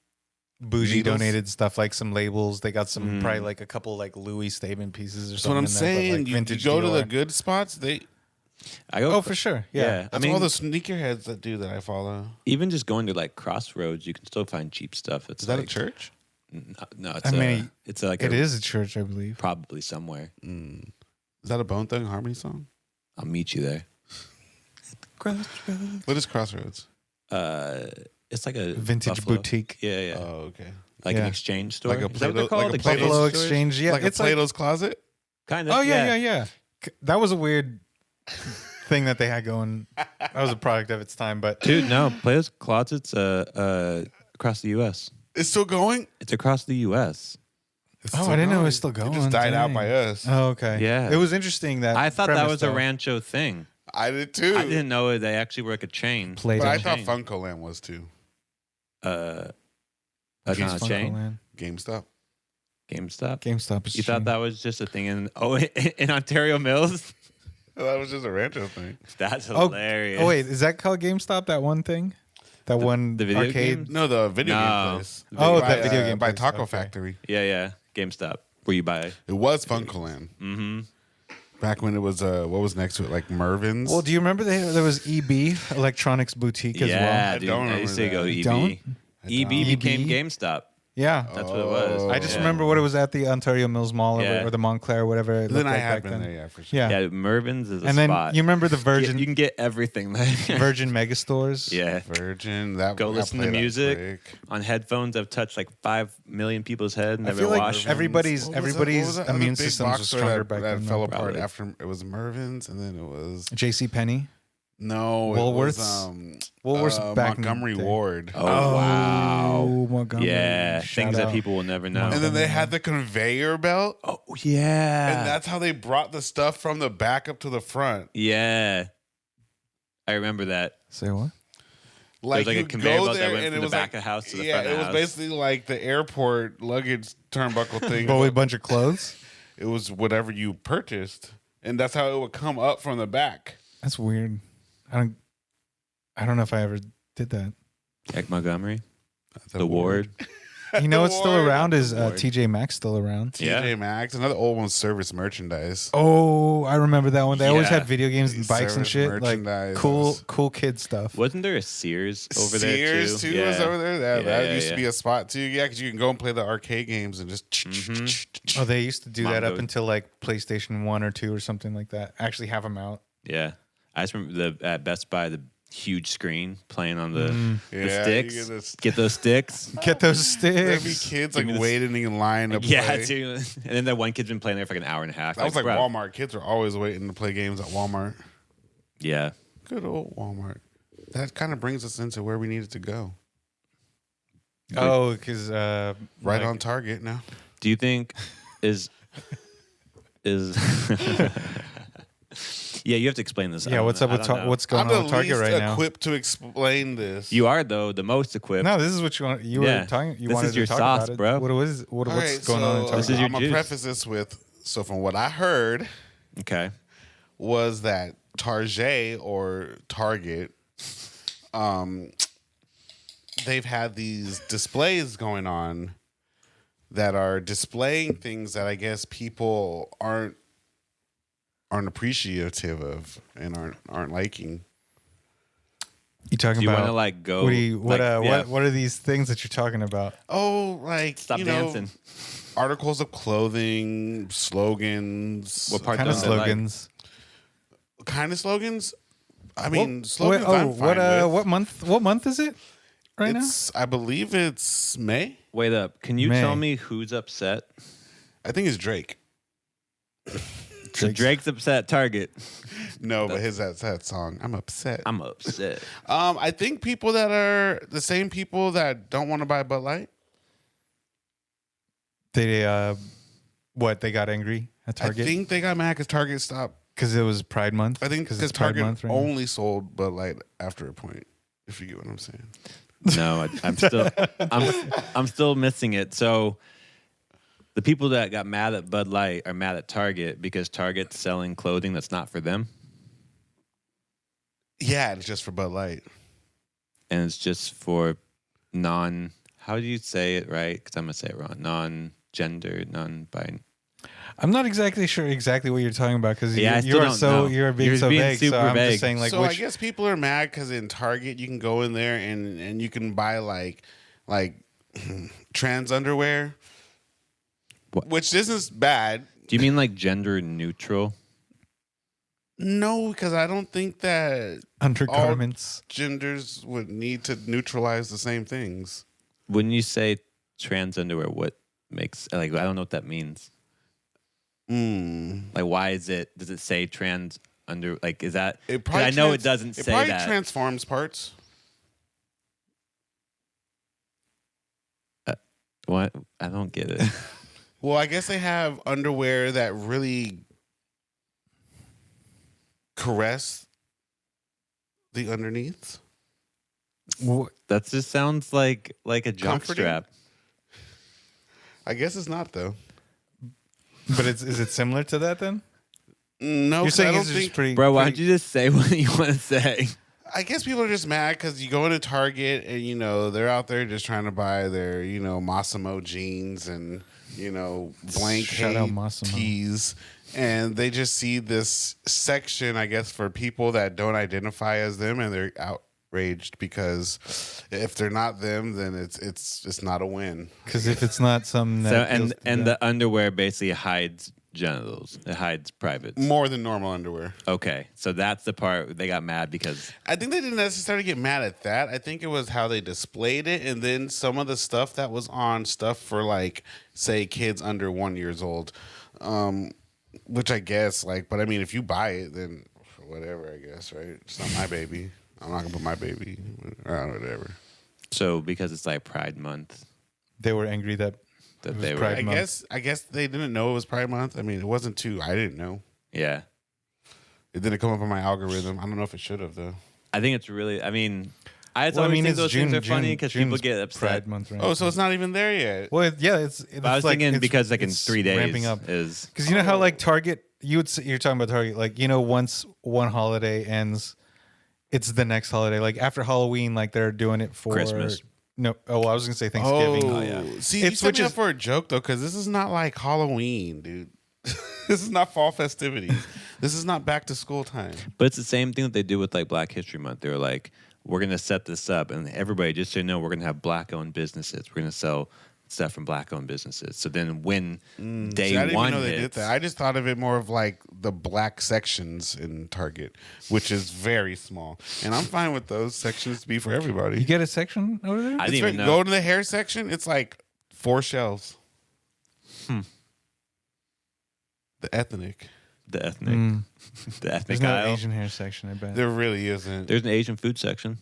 bougie Needles? donated stuff, like some labels. They got some probably like a couple like Louis statement pieces or That's something. what I'm in there, but, saying. like, You vintage go to the Dior. good spots. I go. Oh, for sure. Yeah. I That's mean, all the sneakerheads that do that I follow. even just going to like Crossroads, you can still find cheap stuff. It's Is that like, a church? No, it's I mean, it's like It is a church, I believe. probably somewhere. Is that a Bone Thugs Harmony song? I'll meet you there. Crossroads. What is Crossroads? It's like a Vintage Buffalo. boutique. Yeah, yeah. Oh, okay. Like an Yeah. exchange store. Like a Is that what they're Play-Doh- called? like a Play-Doh Buffalo stores? Exchange. Yeah. Like it's a Plato's Closet? kind of. Oh, yeah. That was a weird thing that they had going. That was a product of its time, but Dude, no. Players Closets across the U.S. It's still going? It's across the U.S. It's Oh, still I didn't know it going. was still going. It just died out Dang. by us. Oh, okay. Yeah. It was interesting that I thought that premise, was a though. Rancho thing. I did too. I didn't know they actually were like a chain. Play-Doh. But I thought Chain. Funko Land was too. That's not a Funko chain. Land. GameStop. GameStop. GameStop is You thought that was just a thing in Ontario Mills? That was just a Rancho thing. That's hilarious. Oh wait, is that called GameStop? That one thing, that one the video arcade. game? No, the video game place. Oh, By, that video game by place. Taco Okay. Factory. Yeah. GameStop, where you buy. It was Funkoland. Mm-hmm. Back when it was what was next to it, like Mervin's. Well, do you remember there was EB Electronics Boutique as well? Yeah, dude. don't I used to remember go to that. EB. Don't? EB don't. became EB? GameStop. Yeah. That's what it was. Oh. I just Yeah. remember what it was at the Ontario Mills Mall Yeah. or the Montclair, or whatever. It then looked I like have back been then. there, yeah, for sure. Yeah. Yeah, Mervin's is a And then spot. you remember the You Virgin can get everything there. Virgin Mega Stores? Yeah. Virgin. That Go I listen to played that music quick. on headphones. I've touched like 5 million people's head. I Never feel like washed. everybody's What was everybody's that other immune big systems box was store stronger that, back that then. fell though. apart Probably. after it was Mervin's, and then it was J.C. Penney. no, Woolworths? It was, Woolworths back in the Montgomery day. Ward. Oh, wow. Oh, Montgomery. Yeah, Shout things that out. people will never know. And then they had the conveyor belt, Oh, yeah. and that's how they brought the stuff from the back up to the front. Yeah. I remember that. Say what? Like a you conveyor go belt that there went and from it the was back like, of the house to the yeah, front of it the was house. basically like the airport luggage turnbuckle thing. Probably a but bunch of clothes. it was whatever you purchased, and that's how it would come up from the back. That's weird. I don't know if I ever did that. Like Montgomery. The Ward. You know what's still Ward. around is Ward. TJ Maxx still around. TJ Maxx, another old one, service merchandise. Oh, I remember that one. They always Yeah. had video games and bikes and Service shit. Like merchandise. cool kid stuff. Wasn't there a Sears over Sears there too? too was over there. That used to yeah. be a spot too. Yeah, because you can go and play the arcade games and just. Mm-hmm. Oh, they used to do that up Mongo. until like PlayStation 1 or 2 or something like that. Actually have them out. Yeah. I just remember at Best Buy, the huge screen playing on the Yeah, sticks. you get this- Get those sticks. Get those There'd be sticks. kids Give like me this- waiting in line to Yeah, play. too. And then that one kid's been playing there for like an hour and a half. That was like bro. Walmart. Kids were always waiting to play games at Walmart. Yeah. Good old Walmart. That kind of brings us into where we needed to go. Oh, because Right on target now. Do you think is Yeah, you have to explain this. I Yeah, don't what's know. up I with don't know. what's going I'm on the with Target least right now? equipped to explain this. You are though the most equipped. No, this is what you want. You Yeah. were talking. You This wanted is to your talk sauce, about it. bro. What's All going right, on in Target? This is your I'm gonna juice. preface this with from what I heard Okay. was that Target or Target, they've had these displays going on that are displaying things that I guess people aren't appreciative of and aren't liking. You talking Do you want to about? like go? What do you? What? like, yeah, What are these things that you're talking about? Oh, like Stop you know, dancing. articles of clothing, slogans. What part Kind of don't they like? slogans. Kind of slogans? I mean, What- slogans. what- I'm fine with. what month? What month is it? Right now? I believe it's May. Wait up. Can you May. tell me who's upset? I think it's Drake. So Drake's upset at Target. No, but his that song. I'm upset. I'm upset. I think people that are the same people that don't want to buy Bud Light. They what? They got angry at I Target think they got mad because Target stopped. because it was Pride Month. I think because because it's Pride Target Month right now. only sold Bud Light after a point. If you get what I'm saying. No, I'm still missing it. So the people that got mad at Bud Light are mad at Target because Target's selling clothing that's not for them, Yeah, it's just for Bud Light. and it's just for non. How do you say it right? Because I'm gonna say it wrong. Non-gender, non-binary. I'm not exactly sure what you're talking about because Yeah, I you still are don't so know. you're being You're so being vague. super So I'm vague. just saying like So I which guess people are mad because in Target you can go in there and you can buy like trans underwear, What? which isn't bad. Do you mean like gender neutral? No, because I don't think that undergarments. genders would need to neutralize the same things. When you say trans underwear, what makes like I don't know what that means. Like, why is it? Does it say trans under? Like, is that? It 'cause I know it doesn't It say probably that. transforms parts. What? I don't get it. Well, I guess they have underwear that really caress the underneath. That just sounds like a jock Comforting? strap. I guess it's not though. But is it similar to that then? No, You're 'cause saying I don't it's just think. pretty. Bro, why don't you just say what you want to say? I guess people are just mad because you go into Target and they're out there just trying to buy their Massimo jeans and blank Shout out hate Massimo. tees, and they just see this section, I guess, for people that don't identify as them, and they're outraged because if they're not them, then it's not a win. Because if it's not something that So appeals to them. the underwear basically hides genitals. It hides privates. More than normal underwear. Okay, so that's the part they got mad because I think they didn't necessarily get mad at that. I think it was how they displayed it, and then some of the stuff that was on stuff for like, say, kids under 1 year old, which I guess but I mean, if you buy it, then whatever. I guess right. It's not my baby. I'm not gonna put my baby around whatever. so because it's like Pride Month they were angry that that It was they were Pride Month. I guess they didn't know it was Pride Month. I mean, it wasn't too. I didn't know. yeah. It didn't come up on my algorithm. I don't know if it should have though. I think it's really. I mean, I Well, I always mean, think it's those June. things are funny because people June's get upset. Pride Month, right? Oh, so it's not even there yet. Well, yeah, it's But I was like, thinking it's- because like in it's 3 days ramping up. is Because you know how like Target, you're talking about Target, like once one holiday ends, it's the next holiday. Like after Halloween, like they're doing it for Christmas. No, well, I was gonna say Thanksgiving. Oh, yeah. See, It you set me switches- up for a joke though, because this is not like Halloween, dude. This is not fall festivities. This is not back to school time. But it's the same thing that they do with like Black History Month. They were like, we're gonna set this up, and everybody just so you know, we're gonna have Black-owned businesses. We're gonna sell stuff from Black-owned businesses. So then when day See, I didn't one even know they did hits, that. I just thought of it more of like the black sections in Target, which is very small, and I'm fine with those sections to be for everybody. You get a section over there? I It's didn't even right- know. Go to the hair section. It's like 4 shelves. The ethnic. the ethnic, Mm. the ethnic There's no aisle. Asian hair section, I bet. There really isn't. There's an Asian food section.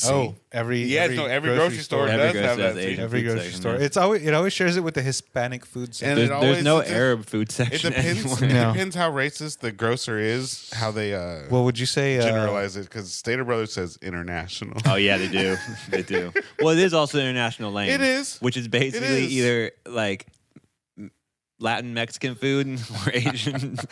Oh, every every grocery store Every does grocery have has that. Asian too. every food grocery section, store. yeah. It always shares it with the Hispanic food section. And it There's always- no it just- Arab food It section depends. anymore. It No. depends how racist the grocer is, how they Well, would you say generalize it. Because Stater Brothers says international. Oh yeah, they do. They do. Well, it is also international lane. It is. which is basically is. either like Latin Mexican food or Asian. I just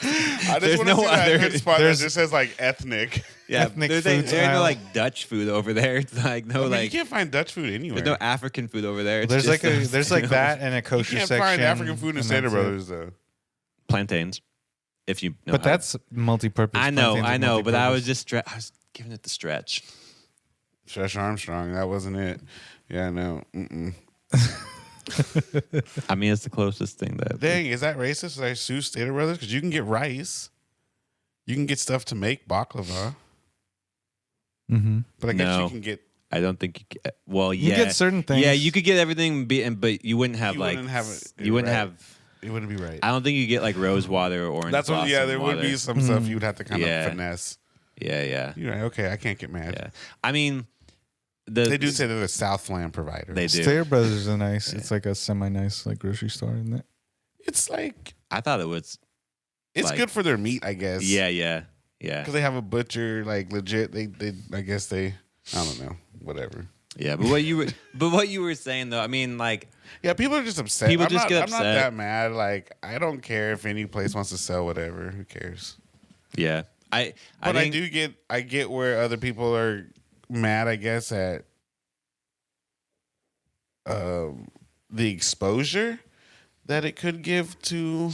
There's want to no see that other. hood spot that there's- just says like ethnic. Yeah, ethnic there's foods ain't no aisle. like Dutch food over there. It's like no I mean, you like can't find Dutch food anywhere. there's no African food over there. It's there's just like those there's like two that and a you kosher can't section. find African food in and Stater that's it. Brothers though. plantains. If you know But how- that's multi-purpose. I know, Plantains are I know, but I was multi-purpose. just I was giving it the stretch. Stretch Armstrong, that wasn't it. Yeah, no. Mm-mm. I mean, it's the closest thing that. Dang, is that racist? Did I sue Stater Brothers? Because you can get rice. You can get stuff to make baklava. Mhm. But I guess No. you can get. I don't think. Well, You yeah, get certain things. yeah, you could get everything, but you wouldn't have You like wouldn't have it- you wouldn't right. have. It wouldn't be right. I don't think you get like rose water or orange. That's what. Yeah, blossom there would water. be some stuff Mm. you would have to kind Yeah. of finesse. Yeah, yeah, You're right. Okay, I can't get mad. yeah. I mean, They do say they're the Southland provider. they do. Stater Brothers is nice. It's like a semi-nice like grocery store, isn't it? It's like I thought it was. it's Like- good for their meat, I guess. Yeah, yeah, yeah, because they have a butcher, like legit. They I guess they. I don't know. Whatever. yeah. But what you were saying though, I mean, like, Yeah, people are just upset. People I'm just not, get I'm not upset. that mad. Like I don't care if any place wants to sell whatever. Who cares? yeah, But I think, do get. I get where other people are mad. I guess at the exposure that it could give to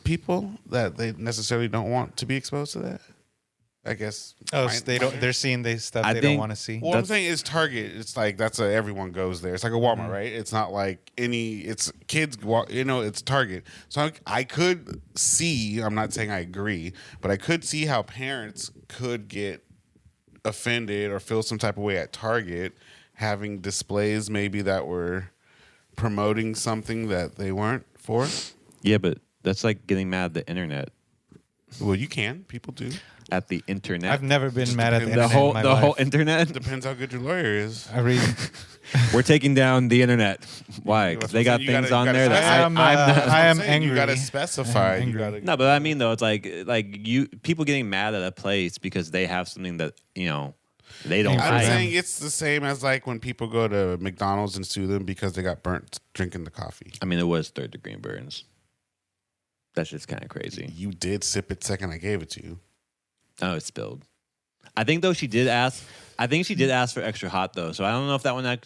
people that they necessarily don't want to be exposed to that. I guess. Oh, Mine- so they don't. mine- They're seeing they stuff I they don't think- want to see. Well, I'm saying is Target. It's like that's a everyone goes there. It's like a Walmart, right? It's not like any. It's kids. It's Target. So I could see. I'm not saying I agree, but I could see how parents could get offended or feel some type of way at Target having displays maybe that were promoting something that they weren't for. yeah, but that's like getting mad at the internet. Well, you can. People do. At the internet, I've never been mad at the depends- internet the in my whole life. internet. Depends how good your lawyer is. I read. We're taking down the internet. Why? Because they got You gotta- things you on gotta there that specify. I'm, I'm not. That's what I I'm am saying. angry. You got to specify. I'm You angry. got No, but I mean though, it's like you people getting mad at a place because they have something that they don't I'm I'm like. saying it's the same as like when people go to McDonald's and sue them because they got burnt drinking the coffee. I mean, it was third degree burns. That's just kind of crazy. You did sip it second I gave it to you. Oh, it spilled. I think though she did ask. I think she did ask for extra hot though. So I don't know if that one.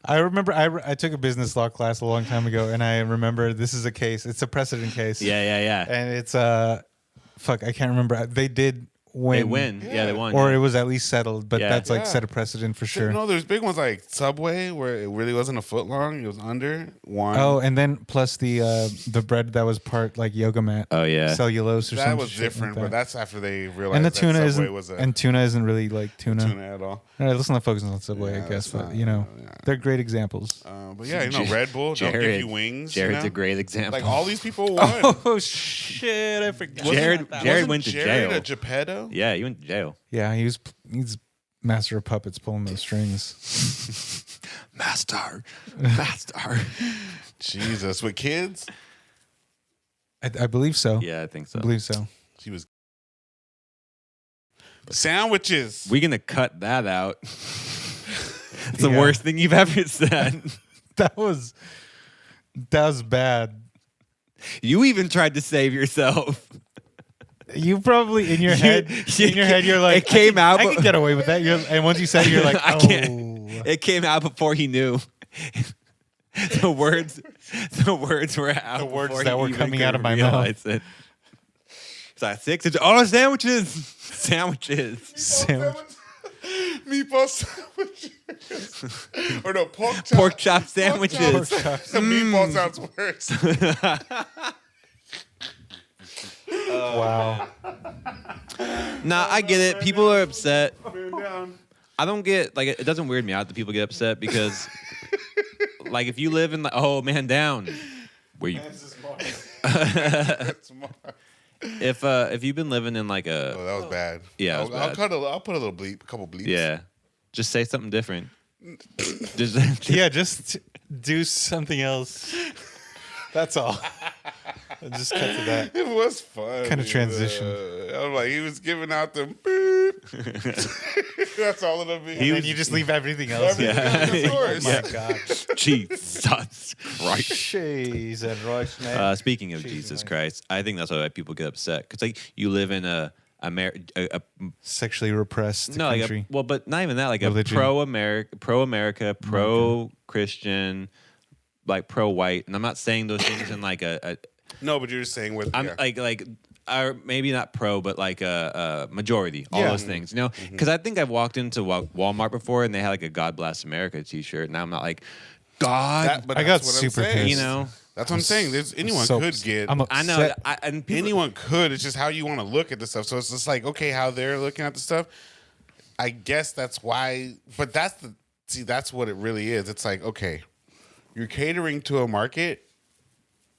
I remember I took a business law class a long time ago, and I remember this is a case. It's a precedent case. Yeah. And it's fuck. I can't remember. They did win. They win. Yeah, they won. Or yeah. it was at least settled. But Yeah. that's like Yeah. set a precedent for sure. No, there's big ones like Subway where it really wasn't a foot long. It was under one. Oh, and then plus the bread that was part like yoga mat. Oh yeah. Cellulose or something. that was different, but that's after they realized and the that tuna Subway isn't was a and tuna isn't really like tuna. at all. All right, let's not focus on Subway, Yeah, I guess, that's but not- yeah. they're great examples. But yeah, Red Bull don't give you wings. Jared's you know? a great example. Like all these people won. Oh shit! I forgot. Jared Wasn't went to Jared jail. a Geppetto? Yeah, he went to jail. Yeah, he's master of puppets pulling those strings. Master. Jesus, with kids, I believe so. Yeah, I think so. I believe so. she was sandwiches. We're gonna cut that out. It's the Yeah. worst thing you've ever said. That was bad. You even tried to save yourself. You probably in your head, you're like, it came out. I can get away with that. And once you said it, you're like, I oh. can't. It came out before he knew. the words were out. The words before that he were even coming could out of my mouth. realize it. It's like 6 inches. Oh, sandwiches. Meatball sandwiches. Or no, Pork chop sandwiches. The meatball sounds worse. Wow. Nah, I get it. People are upset. Man down. I don't get like it doesn't weird me out that people get upset because like if you live in like man down where you That's smart. if you've been living in like Oh, that was bad. Yeah, it was I'll bad. I'll put a little bleep, a couple bleeps. yeah, just say something different. just Yeah, just do something else. That's all. Just cut to that. It was fun. Kind of transition. I was like, he was giving out the beep. That's all it'll be. And then you just leave everything else. Yeah. Of course. Oh my God. Jesus Christ. Cheese and rice, man. Speaking of Jesus Jesus Christ. Christ, I think that's why people get upset because like you live in a Sexually repressed no, like country. but not even that, like Religion. a pro-America, pro-Christian, like pro-white, and I'm not saying those things in like a No, but you're just saying with I'm like or maybe not pro, but like a majority, all those things, you know? Because I think I've walked into Walmart before and they had like a God Bless America T-shirt, and I'm not like God, but I got that's what I'm super saying. pissed. you know. That's what I'm saying. Anyone So could upset. get. I'm I know, upset. and people, Anyone could. It's just how you want to look at the stuff. So it's just like, okay, how they're looking at the stuff. I guess that's why. But that's what it really is. It's like, okay, you're catering to a market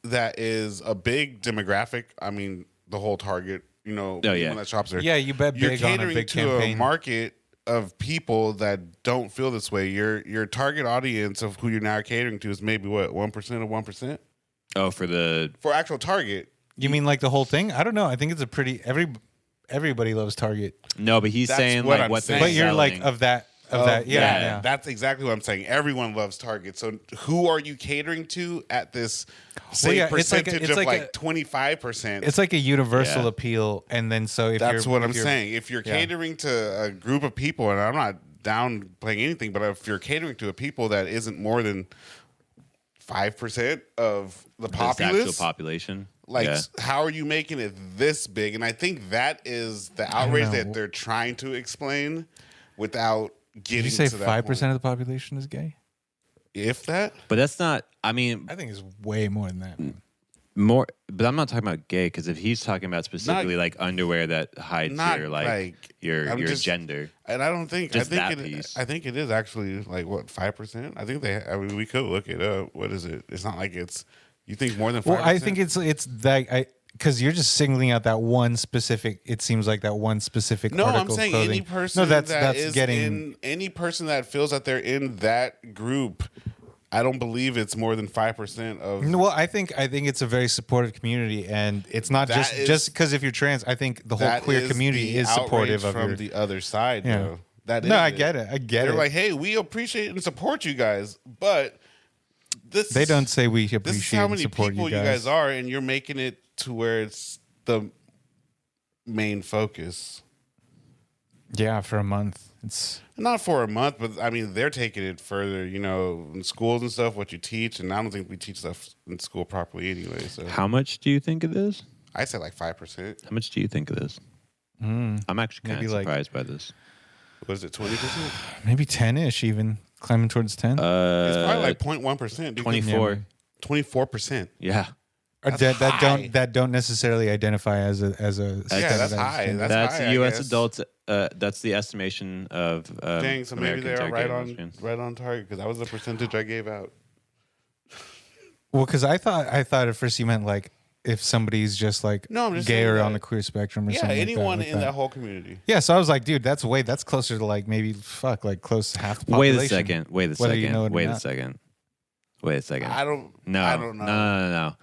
that is a big demographic. I mean, the whole target, yeah. that shops there. Yeah, you bet You're big on a catering big to campaign. a market of people that don't feel this way. Your target audience of who you're now catering to is maybe what, 1% of 1%? Oh, for actual Target. You mean like the whole thing? I don't know. I think it's a pretty everybody loves Target. no, but he's That's saying what like I'm what saying. they're But you're like selling. of that. Yeah. That's exactly what I'm saying. Everyone loves Target. So who are you catering to at this say yeah, it's like a- percentage it's of like like a- 25%? It's like a universal Yeah. appeal, and then so if That's you're, what if I'm you're- saying. If you're yeah. catering to a group of people, and I'm not downplaying anything, but if you're catering to a people that isn't more than 5% of the This actual populace, population. like yeah. how are you making it this big? And I think that is the outrage know. that they're trying to explain without getting Did you say to that 5% point. of the population is gay? If that. But that's not. I mean, I think it's way more than that. more. But I'm not talking about gay because if he's talking about specifically like underwear that hides Not your like- your I'm just- gender. And I don't think Just that I piece. think it is actually like what 5%. I think we could look it up. What is it? It's not like it's. You think more than 5%? Well, I think it's that because you're just singling out that one specific. It seems like that one specific. no. I'm article of saying clothing. any person No, that's that is getting. in any person that feels that they're in that group. I don't believe it's more than 5% of. No, well, I think it's a very supportive community, and it's not That is- just because if you're trans. I think the whole that queer is community the is supportive outrage of from your. the other side. Yeah. Though. That is No, I get it. I get They're it. like, hey, we appreciate and support you guys, but They don't say we This is appreciate how and many support people you guys. are, and you're making it to where it's the main focus. Yeah, for a month. It's Not for a month, but I mean, they're taking it further, in schools and stuff, what you teach. And I don't think we teach stuff in school properly anyway. So How much do you think it is? I say like 5%. How much do you think it is? I'm actually kind Maybe of like- surprised by this. Was it 20%? maybe 10-ish even. Climbing towards 10. It's probably like 0.1%. 24. 24%. Yeah. Or That's high. that don't necessarily identify as a Yeah, that's standardized high. thing. That's high, I U.S. guess. adults. That's the estimation of. Dang, so maybe Americans they are right getting on those. right on target because that was the percentage I gave out. Well, because I thought at first you meant like if somebody's just like No, I'm just gay saying or that- on the queer spectrum or Yeah, something. anyone like in that whole community. Yeah, so I was like, dude, that's closer to like maybe close to half the Wait population. a second. Wait a Whether you second. know it or Wait a not. second. Wait a second. I don't No. know. No.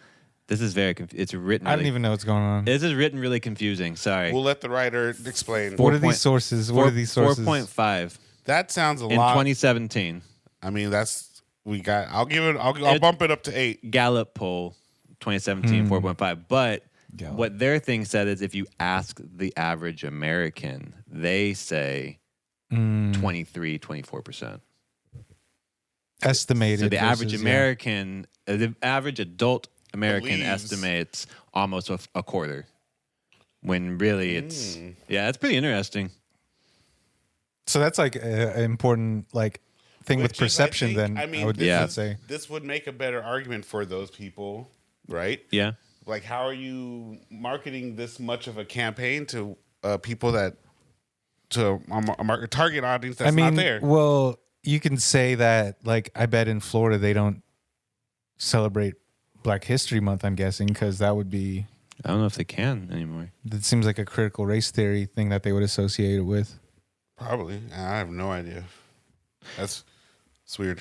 This is very. It's written. I don't Really, even know what's going on. This is written really confusing. Sorry. We'll let the writer explain. What are 4 these sources? What are these sources? 4.5 That sounds a in lot. 2017. I mean, I'll bump it up to 8. Gallup poll, 2017, 4.5. But Gallup. what their thing said is if you ask the average American, they say 23, 24%. Estimated. So the average versus, American, the average adult American Believes. estimates almost a quarter. When really it's, that's pretty interesting. So that's like an important like thing with Which is, I perception. think- Then I mean, I would this say. this would make a better argument for those people, right? Yeah. Like, how are you marketing this much of a campaign to people that to a target audience that's I mean, not there? well, you can say that. Like, I bet in Florida they don't celebrate Black History Month. I'm guessing because that would be. I don't know if they can anymore. That seems like a critical race theory thing that they would associate it with. Probably. I have no idea. It's weird.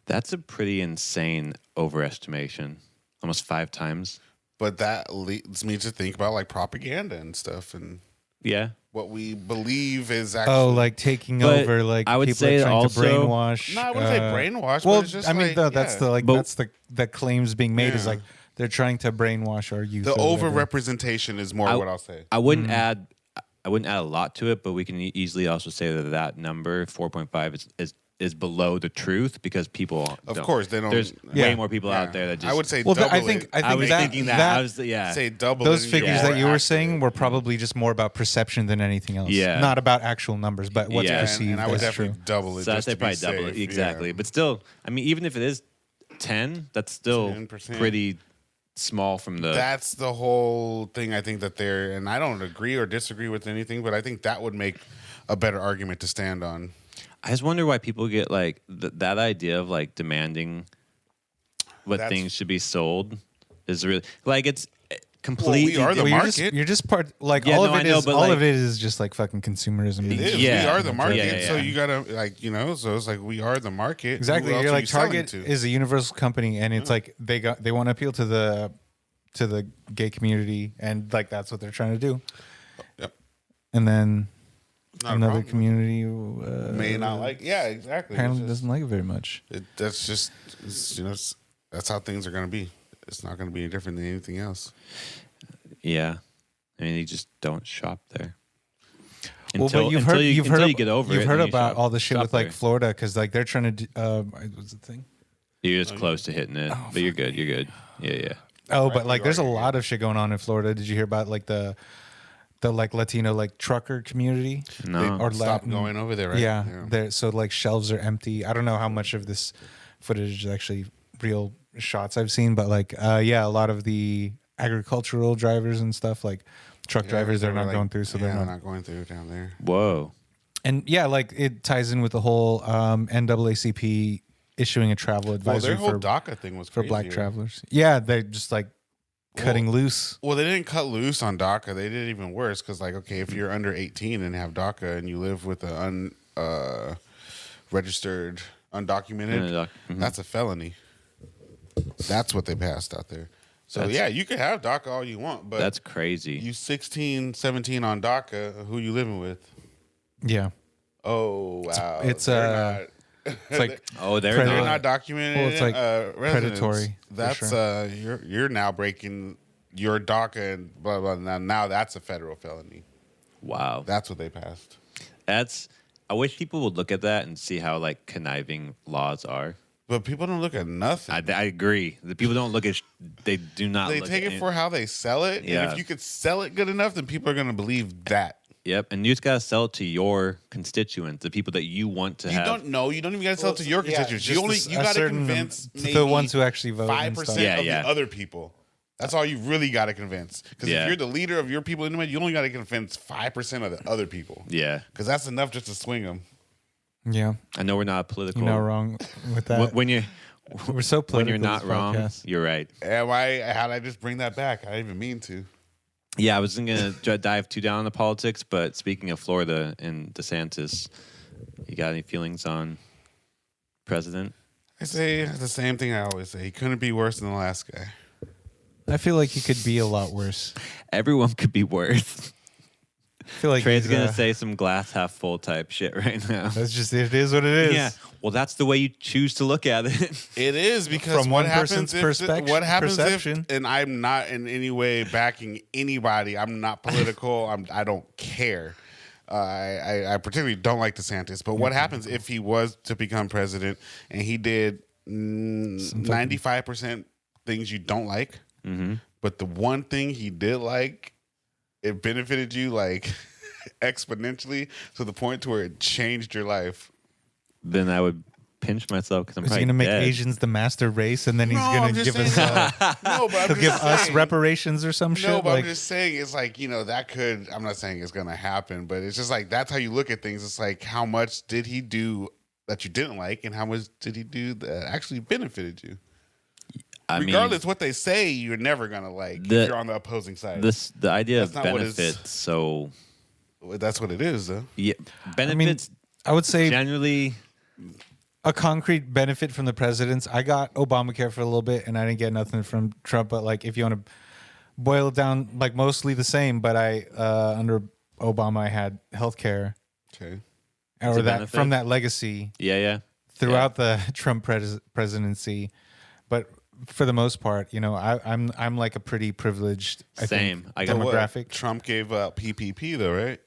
That's a pretty insane overestimation. Almost 5 times. But that leads me to think about like propaganda and stuff and Yeah. what we believe is actually. Oh, like taking But over, like I would people say are trying also- to brainwash. No, I wouldn't say brainwash. Well, but it's just I mean, like, no, that's yeah. the like But- that's the claims being made is Yeah. like they're trying to brainwash our youth. the or whatever. over-representation is more what I'll say. I wouldn't add a lot to it, but we can easily also say that number 4.5 is below the truth because people Of course, they don't. There's Yeah. way more people out there that just I would say Well, double I think it. I was that, thinking that, that I was Say double those it and figures you're that more you were accurate. saying were probably just more about perception than anything else. Yeah. Not about actual numbers, but what's Yeah, perceived and I would as definitely true. double it. so I'd just say to be probably double it safe, exactly. yeah. But still, I mean, even if it is 10, that's still 10%. pretty small from the. That's the whole thing. I think that they're, and I don't agree or disagree with anything, but I think that would make a better argument to stand on. I just wonder why people get like that idea of like demanding what That's- things should be sold is really like it's completely. are the Well, market. you're just part like Yeah, all no, of I it know, is but, all like- of it is just like fucking consumerism. It is. Yeah. We are the market, Yeah. so you gotta so it's like we are the market. Exactly. Who else You're are like you selling Target to? is a universal company, and it's like they want to appeal to the gay community, and like that's what they're trying to do. Yep. And then Not a another problem. community may not like. Yeah, exactly. apparently It's just- doesn't like it very much. that's just that's how things are gonna be. It's not gonna be any different than anything else. Yeah, I mean, you just don't shop there. Well, but you've heard until you get over you've it, heard then you about shop- all the shit shop with like there. Florida because like they're trying to do, what's the thing? You're just close to hitting it, but you're good. You're good. Yeah. Oh, Right, but like you there's a are, lot of shit going on in Florida. Did you hear about like the like Latino like trucker community? No. Or Stop Latin- going over there, right? Yeah, there. So like shelves are empty. I don't know how much of this footage is actually real shots I've seen, but like yeah, a lot of the agricultural drivers and stuff like truck drivers they're not like- going through, so they're not. going through down there. Whoa. And yeah, like it ties in with the whole NAACP issuing a travel Well, advisory their whole for DACA thing was for crazy, black right? travelers. Yeah, they're just like cutting loose. Well, they didn't cut loose on DACA. They did even worse because, like, okay, if you're under 18 and have DACA and you live with an registered, undocumented, that's a felony. That's what they passed out there. So, That's- yeah, you can have DACA all you want, but That's crazy. you 16, 17 on DACA, who you living with? Yeah. Oh, wow. it's, They're It's like Oh, they're Predator. They're not. not documented. Well, it's like residents. predatory, for That's you're now breaking your DACA and blah blah. Now that's a federal felony. Wow. That's what they passed. I wish people would look at that and see how like conniving laws are. But people don't look at nothing. I agree. The people don't look at. They do not. They look take at it for how they sell it. Yeah. And if you could sell it good enough, then people are going to believe that. Yep, and you just gotta sell it to your constituents, the people that you want to You have. don't know. You don't even got to sell it to your constituents. You got to convince maybe the ones who actually vote. 5% of the other people. That's all you really got to convince. Because if you're the leader of your people, you only got to convince 5% of the other people. Yeah, Because that's enough just to swing them. Yeah, I know we're not political. you're not wrong with that. When you We're so political. when you're not this wrong, podcast. you're right. How'd I just bring that back? I didn't even mean to. Yeah, I wasn't gonna dive too down into politics, but speaking of Florida and DeSantis, you got any feelings on president? I say the same thing I always say. He couldn't be worse than the last guy. I feel like he could be a lot worse. Everyone could be worse. I feel like Trey's he's, gonna say some glass half full type shit right now. That's just it. Is what it is. Yeah. Well, that's the way you choose to look at it. It is because From what one happens person's if, what happens perception. if, and I'm not in any way backing anybody. I'm not political. I don't care. I particularly don't like DeSantis. But what happens if he was to become president and he did 95% things you don't like, but the one thing he did like, it benefited you like exponentially to the point to where it changed your life. Then I would pinch myself because I'm Is he probably gonna make dead. Asians the master race, and then he's I'm gonna just give us saying- no, but I'm he'll just give us saying- reparations or some No, shit? but Like, I'm just saying it's like, that could, I'm not saying it's going to happen, but it's just like, that's how you look at things. It's like, how much did he do that you didn't like and how much did he do that actually benefited you? Regardless what they say, you're never going to like if you're on the opposing side. The idea of That's not what it's- benefits. So That's what it is, though. yeah, benefits I would say generally. a concrete benefit from the presidents. I got Obamacare for a little bit, and I didn't get nothing from Trump. But like, if you want to boil it down, like mostly the same. But I under Obama, I had healthcare, Okay. or a that benefit? from that legacy Yeah. throughout the Trump presidency. But for the most part, I'm like a pretty privileged Same. think, I got demographic. Trump gave up PPP, though, right?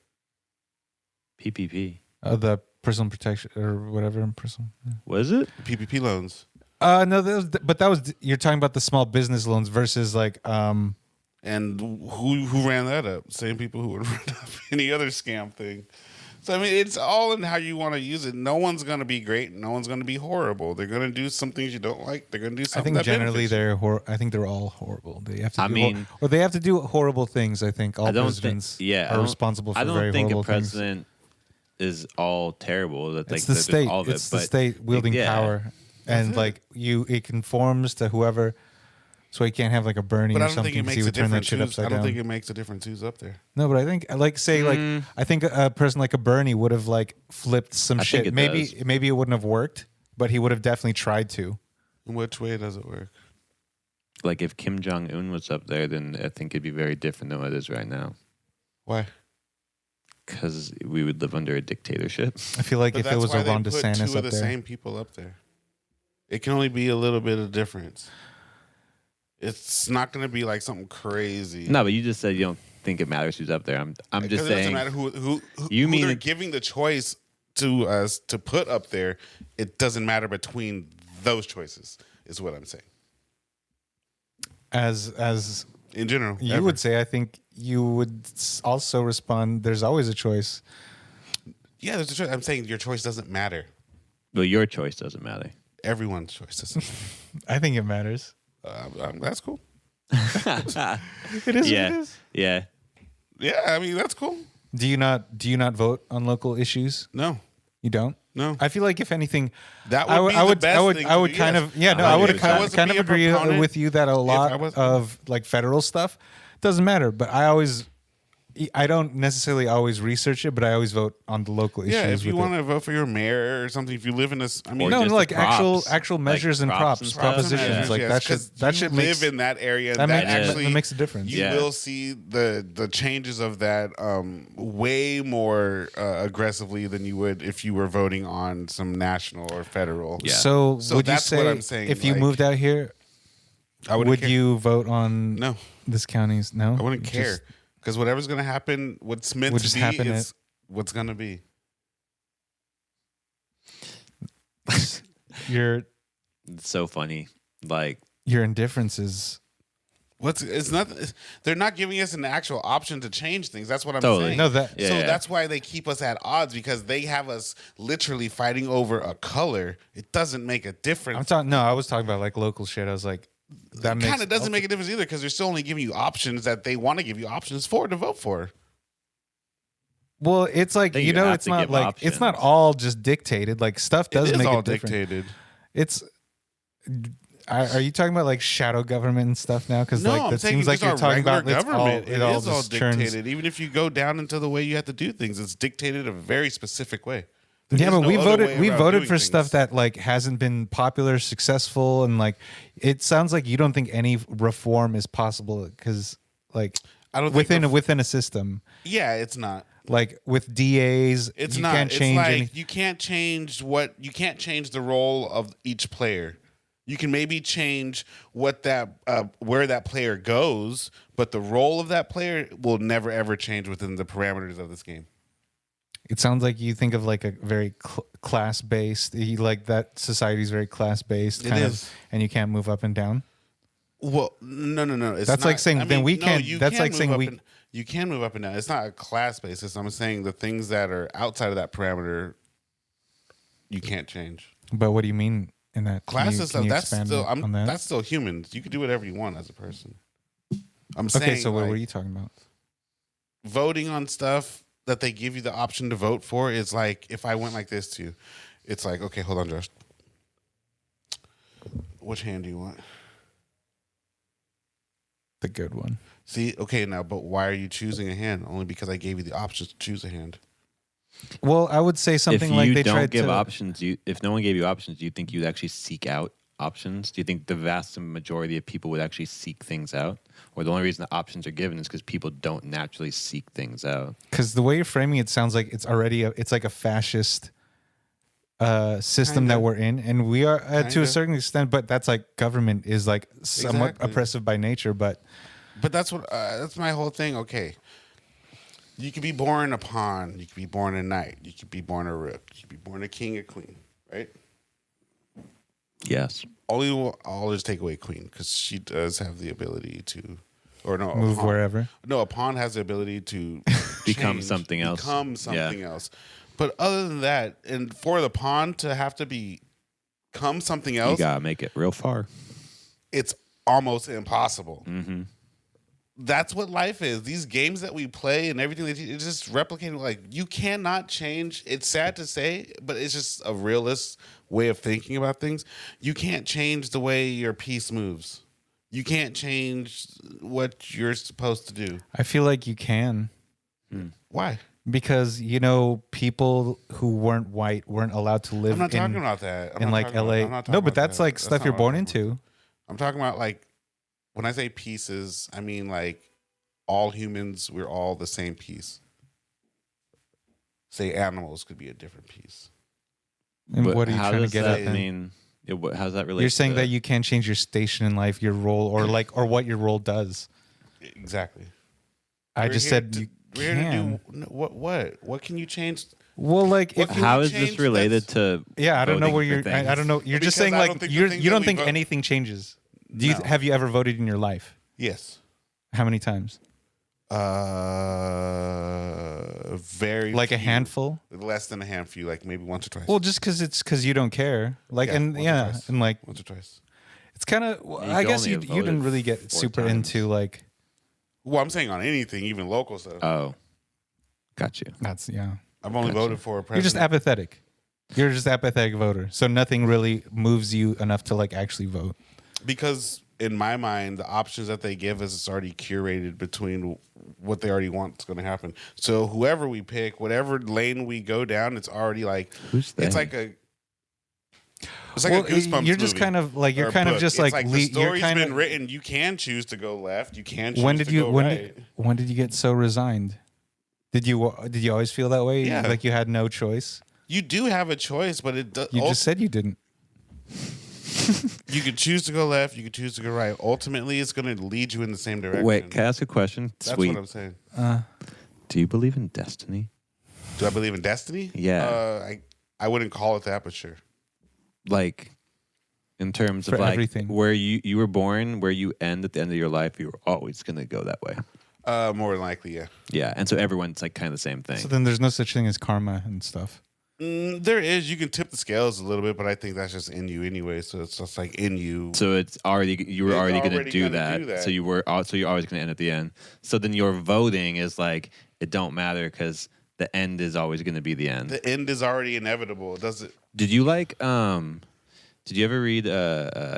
PPP. The personal protection or whatever. Personal. Was it? PPP loans. No, that was you're talking about the small business loans versus like And who ran that up? Same people who would run up any other scam thing. So, I mean, it's all in how you want to use it. No one's going to be great. No one's going to be horrible. They're going to do some things you don't like. They're going to do I something think that generally benefits you. I think they're all horrible. They have to. I do mean- or they have to do horrible things. I think all I don't think. presidents Yeah, I are don't- responsible for I very don't think horrible a president is all terrible. That things. It's the state. All of It's it, the state wielding yeah. power, and like it conforms to whoever. So he can't have like a Bernie But or I don't something think it because he makes a would turn that difference. shit upside I don't down. think it makes a difference who's up there. No, but I think I think a person like a Bernie would have like flipped some I think shit. it Maybe does. maybe it wouldn't have worked, but he would have definitely tried to. In which way does it work? Like if Kim Jong Un was up there, then I think it'd be very different than what it is right now. Why? Because we would live under a dictatorship. I feel like But if it that's was why a Ron they put DeSantis two up of the there, same people up there. It can only be a little bit of difference. It's not going to be like something crazy. No, but you just said you don't think it matters who's up there. I'm Because just it saying. doesn't matter who You who mean they're it- giving the choice to us to put up there. It doesn't matter between those choices. Is what I'm saying. as In general, you ever. would say, I think you would also respond. There's always a choice. Yeah, there's a choice. I'm saying your choice doesn't matter. Well, your choice doesn't matter. Everyone's choice doesn't. I think it matters. That's cool. It is. Yeah. What it is. Yeah. Yeah, I mean that's cool. Do you not vote on local issues? No, You don't. no. I feel like if anything, That would I would, be I the would, best I would, thing I to would do, kind yes. of, yeah, no, I I would would wasn't kind of be a agree proponent, with you that a I lot was- of like federal stuff doesn't matter, but I always I don't necessarily always research it, but I always vote on the local issues. Yeah, if you with want to vote for your mayor or something, if you live in a, I mean, Or no, just no, like the props, actual measures like and props props, and stuff. propositions, measures, like yes, that 'cause should you make live in that area. that That makes actually that makes a difference. You Yeah. will see the changes of that way more aggressively than you would if you were voting on some national or federal. Yeah. So, So would you that's say what I'm saying, if you like, moved out here, I wouldn't would care. you vote on No, this county's? No, I wouldn't care Just- because whatever's going to happen, what's meant Would to just be happen is what's going to be. your It's so funny. Like, your indifference is. It's not. They're not giving us an actual option to change things. That's what I'm Totally. saying. No, that- Yeah, so yeah. that's why they keep us at odds because they have us literally fighting over a color. It doesn't make a difference. I'm talking. No, I was talking about like local shit. I was like, that It makes kind of doesn't make a difference either because they're still only giving you options that they want to give you options for to vote for. Well, it's like Think you you know, have it's to not give like it's not options. all just dictated. Like stuff does It is make all a difference. dictated. It's. Are you talking about like shadow government and stuff now? Because No, like I'm that saying seems like just you're our talking regular about government. it all is all just turns. dictated. Even if you go down into the way you have to do things, it's dictated a very specific way. There Yeah, is but no we other way voted. We around voted doing for stuff things. that like hasn't been popular, successful, and like it sounds like you don't think any reform is possible because like I don't think within a system Yeah, it's not. like with DAs, It's you not. can't It's change like anything. you can't change what you can't change the role of each player. You can maybe change what that where that player goes, but the role of that player will never ever change within the parameters of this game. It sounds like you think of like a very class based, like that society is very class based, It kind is. of, and you can't move up and down. Well, no. It's That's not, like saying, then we can't- you that's can like move saying up we- and- you can move up and down. It's not a class basis. I'm saying the things that are outside of that parameter, you can't change. But what do you mean in that? Class Can is you that's expand still on that? that's still humans. You can do whatever you want as a person. I'm Okay, saying, so what like, were you talking about? voting on stuff that they give you the option to vote for is like if I went like this to you, it's like, okay, hold on, Josh. Which hand do you want? The good one. See, okay, now, but why are you choosing a hand? Only because I gave you the option to choose a hand. Well, I would say something if you like they don't tried give to. options, if no one gave you options, do you think you'd actually seek out options? Do you think the vast majority of people would actually seek things out? Or the only reason the options are given is because people don't naturally seek things out? Because the way you're framing it sounds like it's already it's like a fascist system Kinda. that we're in, and we are to a Kinda. certain extent. But that's like government is like somewhat Exactly. oppressive by nature. But But that's my whole thing. Okay, you could be born a pawn, you could be born a knight, you could be born a rook, you could be born a king, a queen, right? Yes. I'll just take away queen because she does have the ability to, or no, a move pawn. wherever. No, a pawn has the ability to Become change, something else. Become something else. But other than that, and for the pawn to have to become something You else, gotta make it real far. it's almost impossible. Mm-hmm. That's what life is. These games that we play and everything that it's just replicating. Like you cannot change. It's sad to say, but it's just a realist way of thinking about things. You can't change the way your piece moves. You can't change what you're supposed to do. I feel like you can Why? because people who weren't white weren't allowed to live I'm not in talking about that. I'm in not like talking about- LA. I'm not talking No, but about that's that. like That's stuff not you're what born I'm talking into. about. I'm talking about like when I say pieces, I mean like all humans. We're all the same piece. Say animals could be a different piece. And But what are you how trying to does get that at? Then? mean? How does that relate? You're saying to that you can't change your station in life, your role, or what your role does. Exactly. I We're just here said to- you we're here to can. do what can you change? Well, like What if can How you is this change related that's- to? yeah, I don't know voting where for you're. I don't know. You're just Because saying I like don't think the you things don't that we think vote- anything changes. Do you No. have you ever voted in your life? Yes. How many times? Very Like a few. handful? Less than a handful, like maybe once or twice. Well, just because you don't care. Like Yeah, and once or yeah, twice. and like once or twice. it's kind of. You I can guess only you have you didn't voted really get 4 super times. into like Well, I'm saying on anything, even local stuff. Oh, got you. that's yeah. I've only gotcha. voted for a You're just president. apathetic. You're just apathetic voter. So nothing really moves you enough to like actually vote. Because in my mind, the options that they give us is already curated between what they already want is going to happen. So whoever we pick, whatever lane we go down, it's already like Who's they? it's like a Goosebumps. You're just movie kind of like or a book. just It's like the you're story's kind been of written. You can choose to go left. You can choose when did to you go when right. when did you get so resigned? Did you always feel that way? Yeah. Like you had no choice. You do have a choice, but it does. You just said you didn't. You could choose to go left. You could choose to go right. Ultimately, it's going to lead you in the same direction. Wait, can I ask a question? That's Sweet. what I'm saying. Do you believe in destiny? Do I believe in destiny? Yeah. I wouldn't call it that, but sure. Like, in terms For of like everything. where you were born, where you end at the end of your life, you were always going to go that way. More than likely, yeah. Yeah, and so everyone's like kind of the same thing. So then there's no such thing as karma and stuff. There is. You can tip the scales a little bit, but I think that's just in you anyway. So it's just like in you. So it's already you were already going to do gonna that. So you're always going to end at the end. So then your voting is like it don't matter because the end is always going to be the end. The end is already inevitable. Does it? Did you like Did you ever read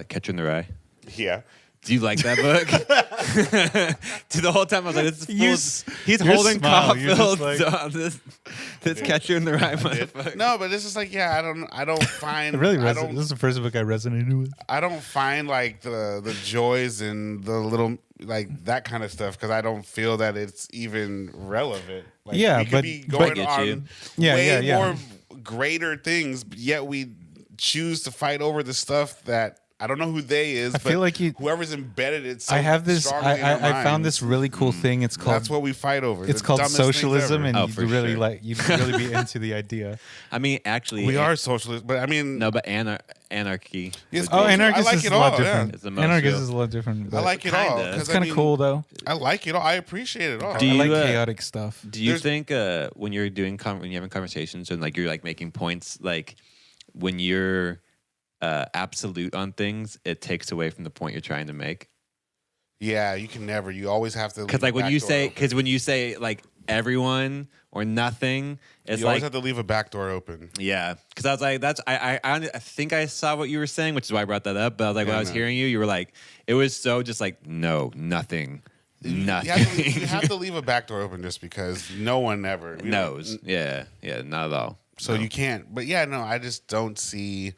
Catcher in the Rye? Yeah. Do you like that book? Dude, the whole time I was like, this is he's your holding smile, you're just Caulfield on this Catcher in the Rye motherfucker. No, but it's just like I don't find It really resonated. This is the first book I resonated with. I don't find like the joys and the little like that kind of stuff because I don't feel that it's even relevant. Like, Yeah, we could but- be but- going Get on you. Yeah, way yeah. more greater things, but yet we choose to fight over the stuff that I don't know who they is. I feel like whoever's embedded it. So I have this. strongly in our I found minds. this really cool thing. It's called. That's what we fight over. It's The called dumbest things socialism, ever. and Oh, you for really sure. you'd really be into the idea. I mean, actually, we are socialists, but I mean, no, but anarchy. Yes, would be- Oh, Anarchist I like is it a lot all, yeah. different. It's the most Anarchist real. is a lot different. I but like it all. Kinda. 'cause It's I kind of mean, cool though. I like it all. I appreciate it all. Do I you, like uh, chaotic stuff. Do you There's- think when you're doing when you're having conversations and like you're like making points, like when you're absolute on things, it takes away from the point you're trying to make? Yeah, you can never. You always have to. Because like when you say like everyone or nothing, it's you like always have to leave a back door open. yeah. Because I was like, I think I saw what you were saying, which is why I brought that up. But I was like, when I was hearing you, you were like, it was so just like no, nothing. You have to leave a back door open just because no one ever knows. Yeah, not at all. So you can't. But yeah, no, I just don't see.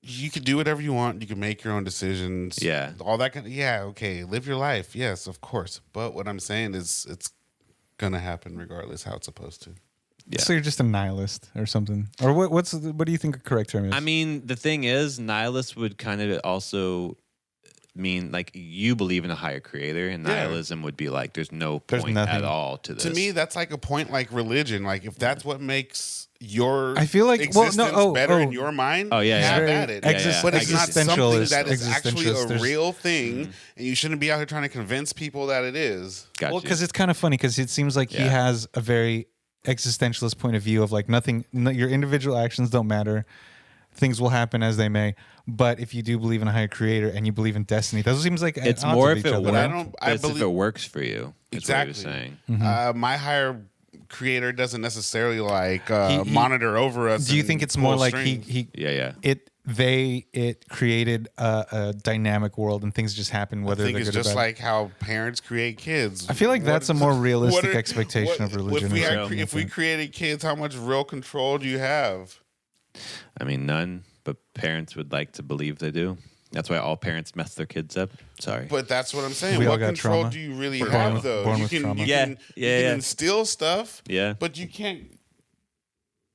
You can do whatever you want. You can make your own decisions. Yeah. all that kind of. Yeah, okay. Live your life. Yes, of course. But what I'm saying is, it's gonna happen regardless how it's supposed to. Yeah. So you're just a nihilist or something, or what do you think a correct term is? I mean, the thing is, nihilist would kind of also mean like you believe in a higher creator, and Yeah. nihilism would be like there's no There's point nothing. at all to this. To me, that's like a point like religion. Like if that's what makes your I feel like- well, no, existence better in oh. your mind, Oh, yeah, yeah. have Very at it. yeah. But it's not something Existentialist- that is actually existentialist. a There's- real thing, and you shouldn't be out here trying to convince people that it is. Gotcha. Well, because it's kind of funny because it seems like he Yeah. has a very existentialist point of view of like nothing, your individual actions don't matter. Things will happen as they may. But if you do believe in a higher creator and you believe in destiny, that seems like it's odds more with if each it other. works. I It's if believe- it works for you. Is Exactly. what he was saying. My higher creator doesn't necessarily like He- monitor over us. Do you and think it's pull more like strings. he Yeah. it created a dynamic world and things just happen I whether think they're it's good or just bad? like how parents create kids. I feel like that's a more realistic what are- expectation of religion. If we, or had, something if like we that. created kids, how much real control do you have? I mean, none, but parents would like to believe they do. That's why all parents mess their kids up. Sorry. But that's what I'm saying. We all What got control trauma. do you really Born have, with- though? born You with can, trauma. you Yeah, can, yeah, you can yeah. instill stuff, Yeah. but you can't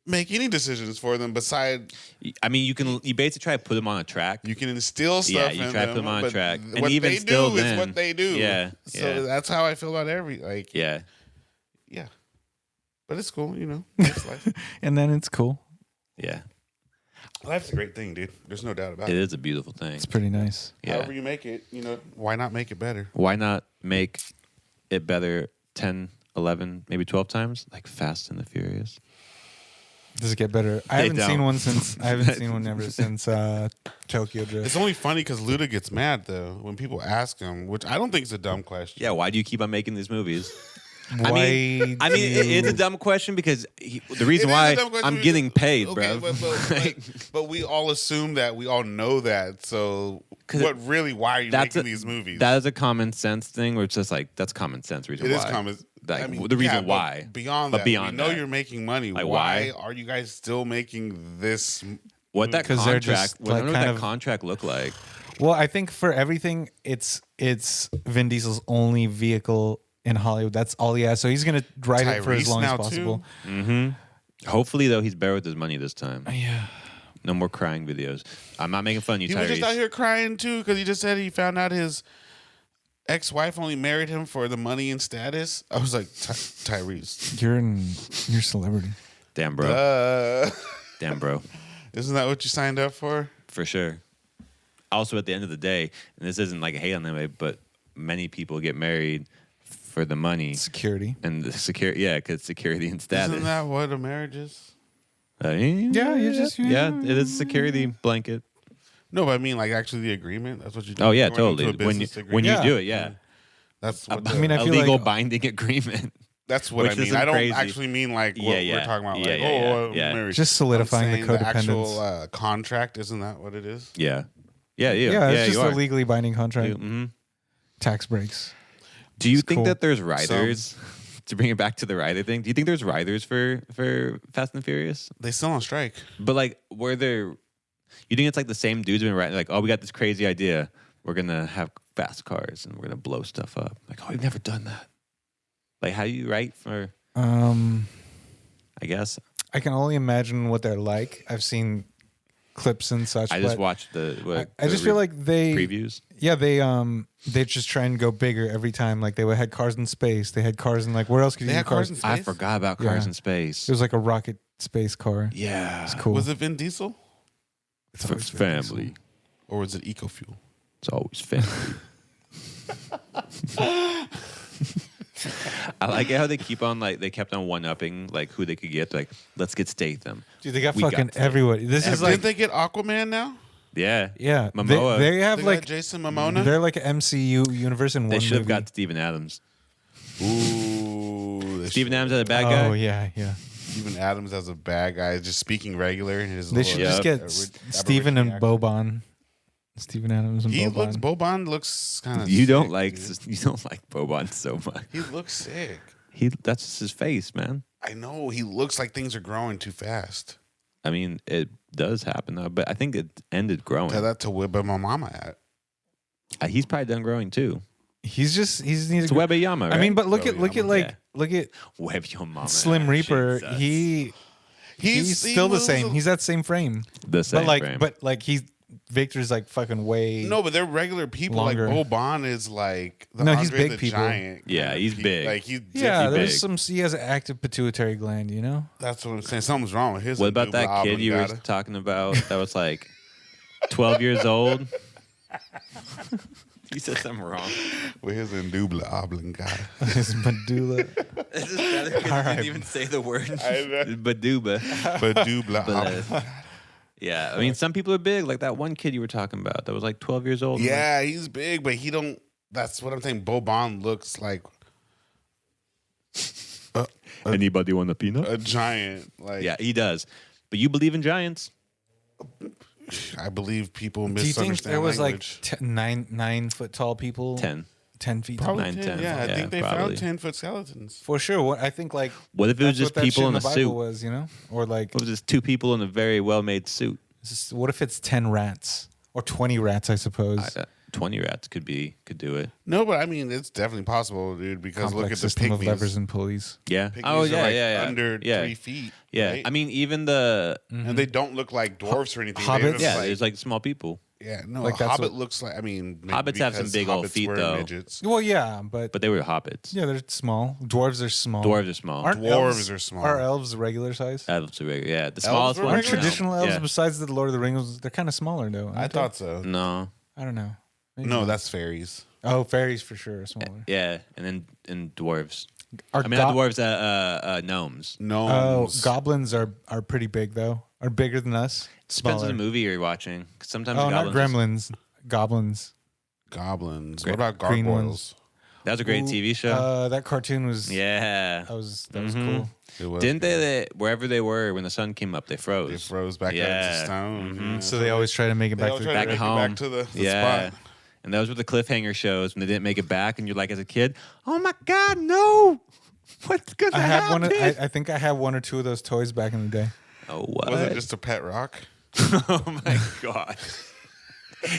make any decisions for them. Besides, I mean, you basically try to put them on a track. you can instill Yeah, stuff. you in try to them, put them on a but track. And what even they still do is then- what they do. Yeah, So yeah. that's how I feel about Yeah. yeah. But it's cool, you know. It's life. And then it's cool. Yeah. Life's a great thing, dude. There's no doubt about It it. is a beautiful thing. It's pretty nice. Yeah. However you make it, you know, why not make it better? Why not make it better 10, 11, maybe 12 times? Like Fast and the Furious. Does it get better? I They haven't seen don't. one since. I haven't seen one ever since Tokyo Drift. It's only funny because Luda gets mad though when people ask him, which I don't think is a dumb question. Yeah, why do you keep on making these movies? I mean, it's a dumb question because the reason why I'm getting paid, bro. But we all assume that we all know that. So why are you making these movies? That is a common sense thing, where it's just like that's common sense reason why. It is common. Like, the reason why. Beyond that, we know you're making money. Like, why are you guys still making this? What that Because they're just, contract? like, What kind that of- contract look like? Well, I think for everything, it's Vin Diesel's only vehicle in Hollywood. That's all he has. So he's gonna ride it for as Tyrese long as now, possible. Mm-hmm. Hopefully, though, he's better with his money this time. Yeah. No more crying videos. I'm not making fun of you, He Tyrese. was just out here crying too because he just said he found out his ex-wife only married him for the money and status. I was like, Tyrese, You're a celebrity. Damn, bro. Damn, bro. Isn't that what you signed up for? For sure. Also, at the end of the day, and this isn't like a hate on them, but many people get married for the money Security. and the security. Yeah, because security and status. Isn't that what a marriage is? Yeah, you just- yeah, it is a security blanket. No, but I mean, like actually the agreement. That's what you do. Oh yeah, Going into a totally. When you business when you agreement. do it, yeah. That's what I mean, I a feel legal like- binding agreement. that's what I which mean. isn't I don't crazy. actually mean like what Yeah, we're talking about. yeah, Like, yeah. marriage. Just solidifying I'm the saying codependence. actual contract. Isn't that what it is? Yeah, Yeah, it's just you a are. legally binding contract. Mhm. Tax breaks. Do you It's think cool. that there's writers? To bring it back to the writer thing, do you think there's writers for Fast and Furious? They still on strike. But like, were there? You think it's like the same dudes been writing? Like, oh, we got this crazy idea. We're gonna have fast cars and we're gonna blow stuff up. Like, oh, we've never done that. Like, how do you write for? I guess I can only imagine what they're like. I've seen clips and such. I just but watched the. I just feel like they previews. Yeah, they just try and go bigger every time. Like they had cars in space. They had cars in like where else could you They do had cars in space. I forgot about cars Yeah. in space. It was like a rocket space car. Yeah, It's cool. Was it Vin Diesel It's for always been family. or was it EcoFuel? It's always family. I like it how they keep on like they kept on one upping like who they could get. Like, let's get Statham. Dude, they got We fucking got everybody. This is Didn't like they get Aquaman now? Yeah, yeah. Momoa. They have They like got Jason Momoa. they're like an MCU universe in They one should have movie. got Steven Adams. Ooh, Steven Adams as a bad guy. Oh yeah, yeah. Steven Adams as a bad guy, just speaking regular in his. They should little, just get Steven and aboriginal Boban. Steven Adams and He Boban. looks. Boban looks kind of. You don't like Boban so much. He looks sick. That's just his face, man. I know he looks like things are growing too fast. I mean, it does happen though, but I think it ended growing. Tell that to where my mama at. He's probably done growing too. He's needs It's to. Webby Yama, right? I mean, but look Webby at Yama, like yeah. look at Web Your Mama. Slim Reaper. Jesus. He's still the same. He's that same frame. The same frame. But like he's Victor's like fucking way. No, but they're regular people. Longer. Like Boban is like the No, he's Andre big the people. Giant. Yeah, kind of he's pe- big. Like he's Yeah, big. there's some. He has an active pituitary gland. You know. That's what I'm saying. Something's wrong with his. What about that kid you were oblongata. talking about that was like 12 years old? You said something wrong. With his indubla oblongata. His medulla. This is better because All you right. didn't even say the word. I know. Baduba. Badubla But, oblongata. yeah, I mean, some people are big, like that one kid you were talking about that was like 12 years old. Yeah, he's big, but he don't. That's what I'm saying. Boban looks like Anybody want a peanut? a giant. Like Yeah, he does. But you believe in giants? I believe people Do you think misunderstand there was language. like 9 foot tall people? 10. feet Probably tall. 9, 10. 10. Yeah, I Yeah, think they probably. found 10-foot skeletons. For sure. What I think like What if it was that's just what that people shit in a the Bible suit? was, you know? Or like What was this? 2 people in a very well-made suit. what if it's 10 rats or 20 rats, I suppose. 20 rats could do it. No, but I mean, it's definitely possible, dude, because Complex look at the system of pygmies. levers and pulleys. Yeah. Pygmies Oh are yeah, like yeah. under yeah. 3 feet. Yeah. right? I mean, even the and they don't look like dwarfs or anything. Hobbits? They're just yeah, like, there's like small people, yeah, no, like a that's hobbit what- looks like. I mean, maybe Hobbits have some because big old hobbits feet, were though. midgets. Well, yeah, but but they were hobbits. yeah, they're small. Dwarves are small. Dwarves are small. Aren't Dwarves elves, are small. Are elves regular size? Elves are big. Yeah, the smallest were ones. Aren't regular? traditional elves Yeah. besides the Lord of the Rings? They're kind of smaller though. I aren't they? thought so. No. I don't know. Maybe No, not. that's fairies. Oh, fairies for sure are smaller. Yeah, and then dwarves. Are I mean, not dwarves. Gnomes. Oh, Gnomes. goblins are pretty big though. Are bigger than us. Depends on Smaller. the movie you're watching. 'Cause sometimes Oh, not goblins. gremlins. Goblins. Goblins. Green What about ones. gargoyles? That was a great TV show. That cartoon was Yeah. that was cool. It was Didn't good. they, wherever they were when the sun came up, they froze. They froze back Yeah. down to stone. Yeah. So they always try to make it They back always to try the to back make it home. back to the Yeah. spot. And those were the cliffhanger shows when they didn't make it back, and you're like, as a kid, oh my God, no. What's going to I had happen? I think I had one or two of those toys back in the day. Oh, what? Was it just a pet rock? Oh my God.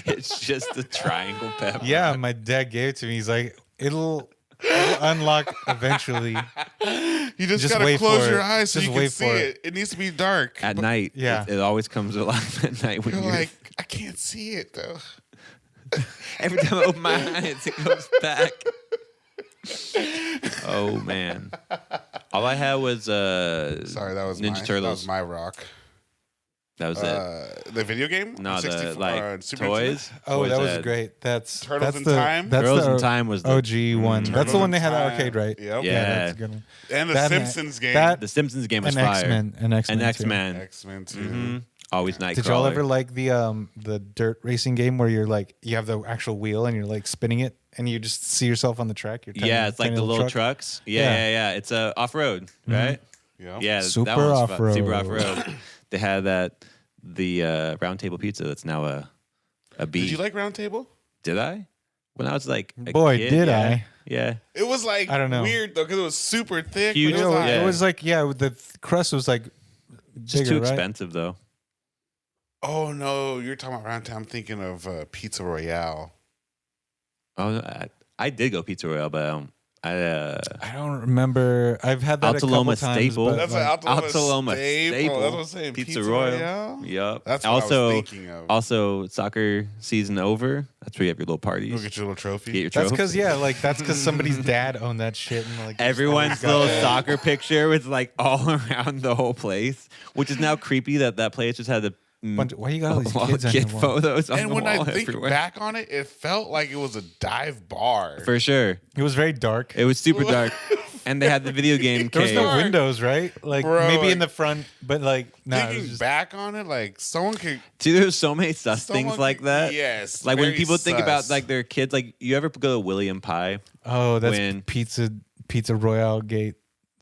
It's just a triangle pepper. Yeah, my dad gave it to me. He's like, it'll unlock eventually. You just Just gotta wait close for your it. eyes so Just you can wait see for it. It needs to be dark. At But night. Yeah. It always comes alive at night when you're you're like, I can't see it though. every time I open my eyes, it goes back. Oh man. All I had was Sorry, that was Ninja That Turtles. was my rock. That was it. The video game? No, the 64 like Super toys. Oh, Toys that was had- great. That's Turtles that's in the, Time? That's Girls the in Time was the OG one. That's the Turtles one in they had at Time. arcade, right? Yep. Yeah. That's a good one. And the That- Simpsons game. that- The Simpsons game was And fire. X-Men. And X-Men. And too. X-Men. X-Men too. Mhm. Always Nightcrawler. Did y'all ever like the dirt racing game where you're like you have the actual wheel and you're like spinning it and you just see yourself on the track? You're Yeah, it's like tiny the little truck. trucks. Yeah, Yeah. yeah, yeah. It's off road, right? Yep. Yeah, Super that one's fun. off-road. Super off road. They had the round table pizza. That's now a beat. Did you like Round Table? Did I? When I was like a Boy, kid, did yeah. I. Yeah. It was like I don't know. weird though because it was super thick. Huge. But it was like, Yeah. It was like the crust was like Just bigger, too right? expensive though. oh no, you're talking about Round Table. I'm thinking of Pizza Royale. Oh, no, I did go Pizza Royale, but I don't remember. I've had that a couple Altaloma times. staple. but, That's like, an Altaloma staple. That's what I'm saying. Pizza Royale. Royale. Yep. That's what also, I was thinking of. Also, soccer season over. That's where you have your little parties. Go get your little trophy. Get your that's trophy. because that's because somebody's dad owned that shit and like Everyone's just little always got soccer picture was like all around the whole place, which is now creepy that place just had the why you got all these kids on kid your wall? photos on And the when I wall think everywhere. back on it, it felt like it was a dive bar. For sure, It was very dark. it was super dark, and they had the video game There was cave. no windows, right? Like Bro, maybe like, in the front, but like no. It was Thinking just, back on it, like someone could. See, there's so many sus someone things like could- that. Yes. Like when very people think about sus. like their kids, like you ever go to William Pie? oh, that's when- pizza Royale Gate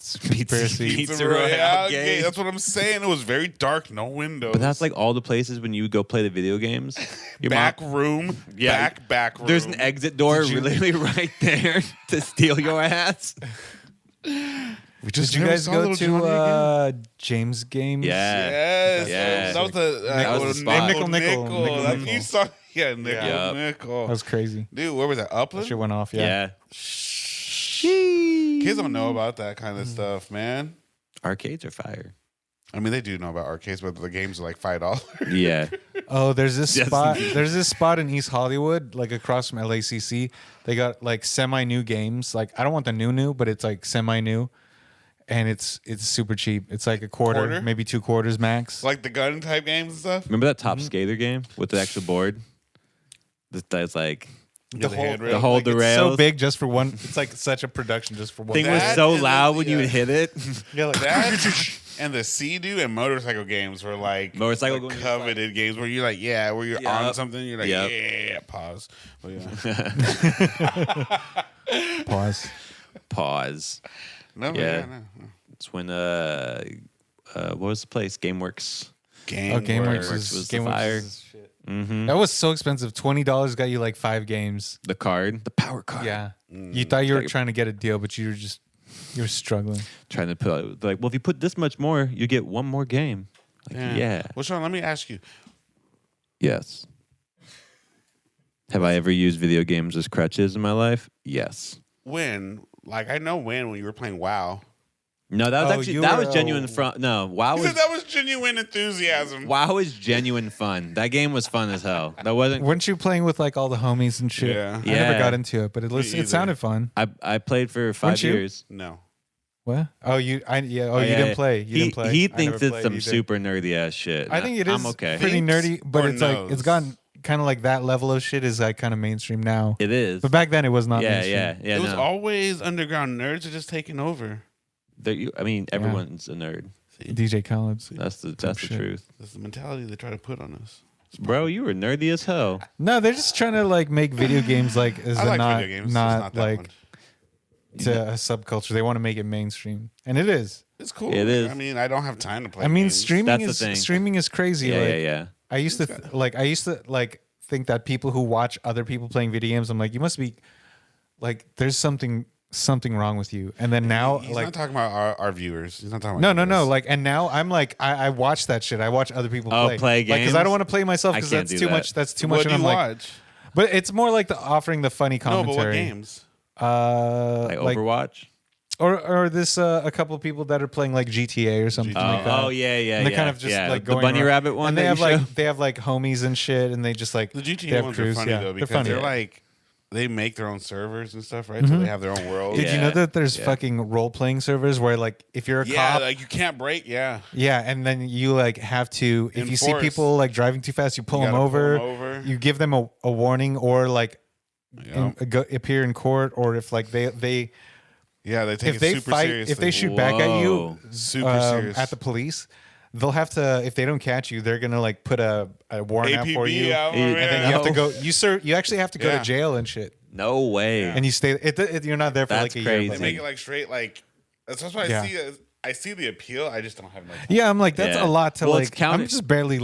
conspiracy. Pizza Royale Gate. game. That's what I'm saying. It was very dark, no windows. But that's like all the places when you would go play the video games. Your back mom, room. Yeah. Back room. there's an exit door Did you- literally right there to steal your ass. We Did you never guys saw go Little to Johnny again. James Games? Yeah. Yes. Yeah. That was the That was the spot. Nickel. That's- You saw, yeah, nickel, Yep. nickel. That was crazy. Dude, where was that? That Upland? shit went off. Yeah. Kids don't know about that kind of stuff, man. Arcades are fire. I mean, they do know about arcades, but the games are like $5. Yeah. Oh, there's this Yes, spot. indeed. There's this spot in East Hollywood, like across from LACC. They got like semi-new games. Like I don't want the new, but it's like semi-new, and it's super cheap. It's like a quarter, maybe 2 quarters max. Like the gun type games and stuff. Remember that Top Skater game with the extra board? That's like The the whole Like, it's derails. so big just for one. It's like such a production just for one. thing was That so and loud the- when you would hit it. Yeah, like, That and the Sea-Doo and motorcycle games were like Motorcycle like going- coveted games where you're like, yeah, where you're Yep. on something, you're like, Yep. yeah, pause. But yeah. pause. Pause. No, Yeah. yeah, no. It's when what was the place? GameWorks. Game Oh, GameWorks Works is was the GameWorks fire. is shit. Mm-hmm. That was so expensive. $20 got you like 5 games. The card, the power card. Yeah, you thought you were trying to get a deal, but you were struggling. Trying to put like, well, if you put this much more, you get one more game. Like, yeah. Well, Sean, let me ask you. Yes. Have I ever used video games as crutches in my life? Yes. When I know when you were playing WoW. No, that was Oh, actually you that were- was genuine fun. No, WoW He was said that was genuine enthusiasm. WoW is genuine fun. That game was fun as hell. That wasn't. Weren't you playing with like all the homies and shit? Yeah. I never Yeah. got into it, but either. it sounded fun. I played for 5 Weren't you? years. No. What? Oh, you Yeah, didn't play. You he, didn't play. He I thinks never it's played some either. super nerdy ass shit. I think it is I'm okay. pretty Thinks nerdy, but or it's like knows? it's gone kind of like that level of shit is like kind of mainstream now. It is. But back then it was not yeah, mainstream. yeah. It was No. always underground nerds are just taking over. I mean, everyone's a nerd. DJ Khaled's. That's the shit. truth, That's the mentality they try to put on us. bro. You were nerdy as hell. No, they're just trying to like make video games like as I a like not video games. It's not not that like one. to a subculture. They want to make it mainstream, and it is. It's cool. It is. I mean, I don't have time to play. I mean, games. That's the thing. streaming is crazy. Yeah, like, yeah. I used to think that people who watch other people playing video games, I'm like, you must be like, there's something wrong with you. And then now, He's like, not talking about our viewers. He's not talking about no. Like, and now I'm like, I watch that shit. I watch other people play. Play because games? I don't want to play myself I because can't that's do too that. much. That's too What much. do And you I'm like, watch? but it's more like offering the funny No, commentary. but what games? Like Overwatch. Or this a couple of people that are playing like GTA or something like that. Oh yeah. And they're kind of just like the going bunny around. rabbit one. And that they have like homies and shit, and they just like The they GTA have ones crews. are funny Yeah, though because funny. they're like they make their own servers and stuff, right? So they have their own world. Did you know Yeah. that there's Yeah. fucking role playing servers where like if you're a Yeah, cop, like you can't break. Yeah, and then you like have to if you see Enforce. people like driving too fast, you pull You them gotta over. pull 'em over. You give them a warning or like Yeah. appear in court, or if like they Yeah, they take if it they super fight seriously. if they shoot back at you Whoa. Super serious. at the police, they'll have to if they don't catch you, they're gonna like put a warrant out for you, out, and then you have to No. go. You actually have to go Yeah. to jail and shit, No way. and you stay. You're not there for That's like a crazy. year. They But make it like straight. Like that's why Yeah. I see the appeal. I just don't have enough time. yeah, I'm like that's Yeah. a lot to Well, it's like. counter- I'm just barely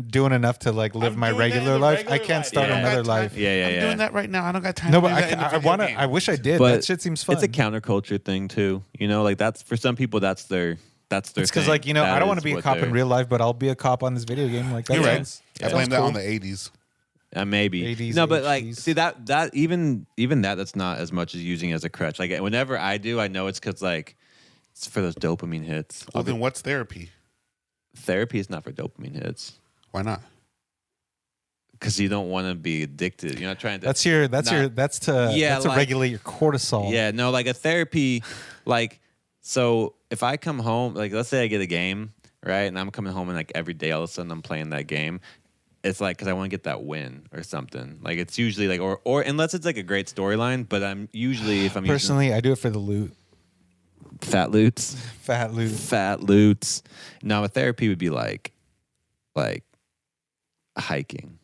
doing enough to like live I'm my doing that in regular the life. regular I can't life. start Yeah. another I don't got life. time. Yeah, I'm yeah. doing that right now. I don't got time. No, to but do that in the I video want to. game. I wish I did. But That shit seems fun. it's a counterculture thing too. You know, like that's for some people that's their It's because thing. like I That don't want is to be a what cop in they're- real life, but I'll be a cop on this video game. Like You're right. that I sounds blame that cool. on the 80s. Maybe 80s, no, but like 80s. see that even that's not as much as using as a crutch. Like whenever I do, I know it's because like it's for those dopamine hits. Well, then what's therapy? Therapy is not for dopamine hits Why not? because you don't want to be addicted. You're not trying to. That's to Yeah, like- regulate your cortisol. Yeah, no, like a therapy, like, so if I come home, like, let's say I get a game, right? And I'm coming home and like every day all of a sudden I'm playing that game. It's like, because I want to get that win or something. Like, it's usually like, or unless it's like a great storyline, but I'm usually, if I'm Personally, I do it for the loot. using fat loots, Fat loot. fat loots. Now, a therapy would be like hiking.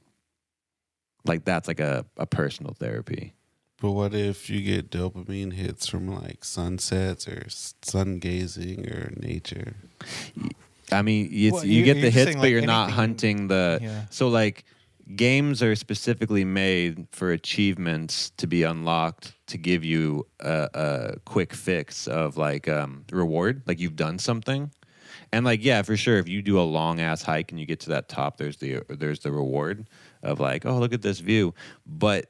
Like, that's like a personal therapy. But what if you get dopamine hits from like sunsets or sun gazing or nature? I mean, Well, you get you're the just hits, saying, but like, you're not anything- hunting the. Yeah. So, like, games are specifically made for achievements to be unlocked to give you a quick fix of like reward, like you've done something. And like, yeah, for sure, if you do a long ass hike and you get to that top, there's the reward of like, oh, look at this view. But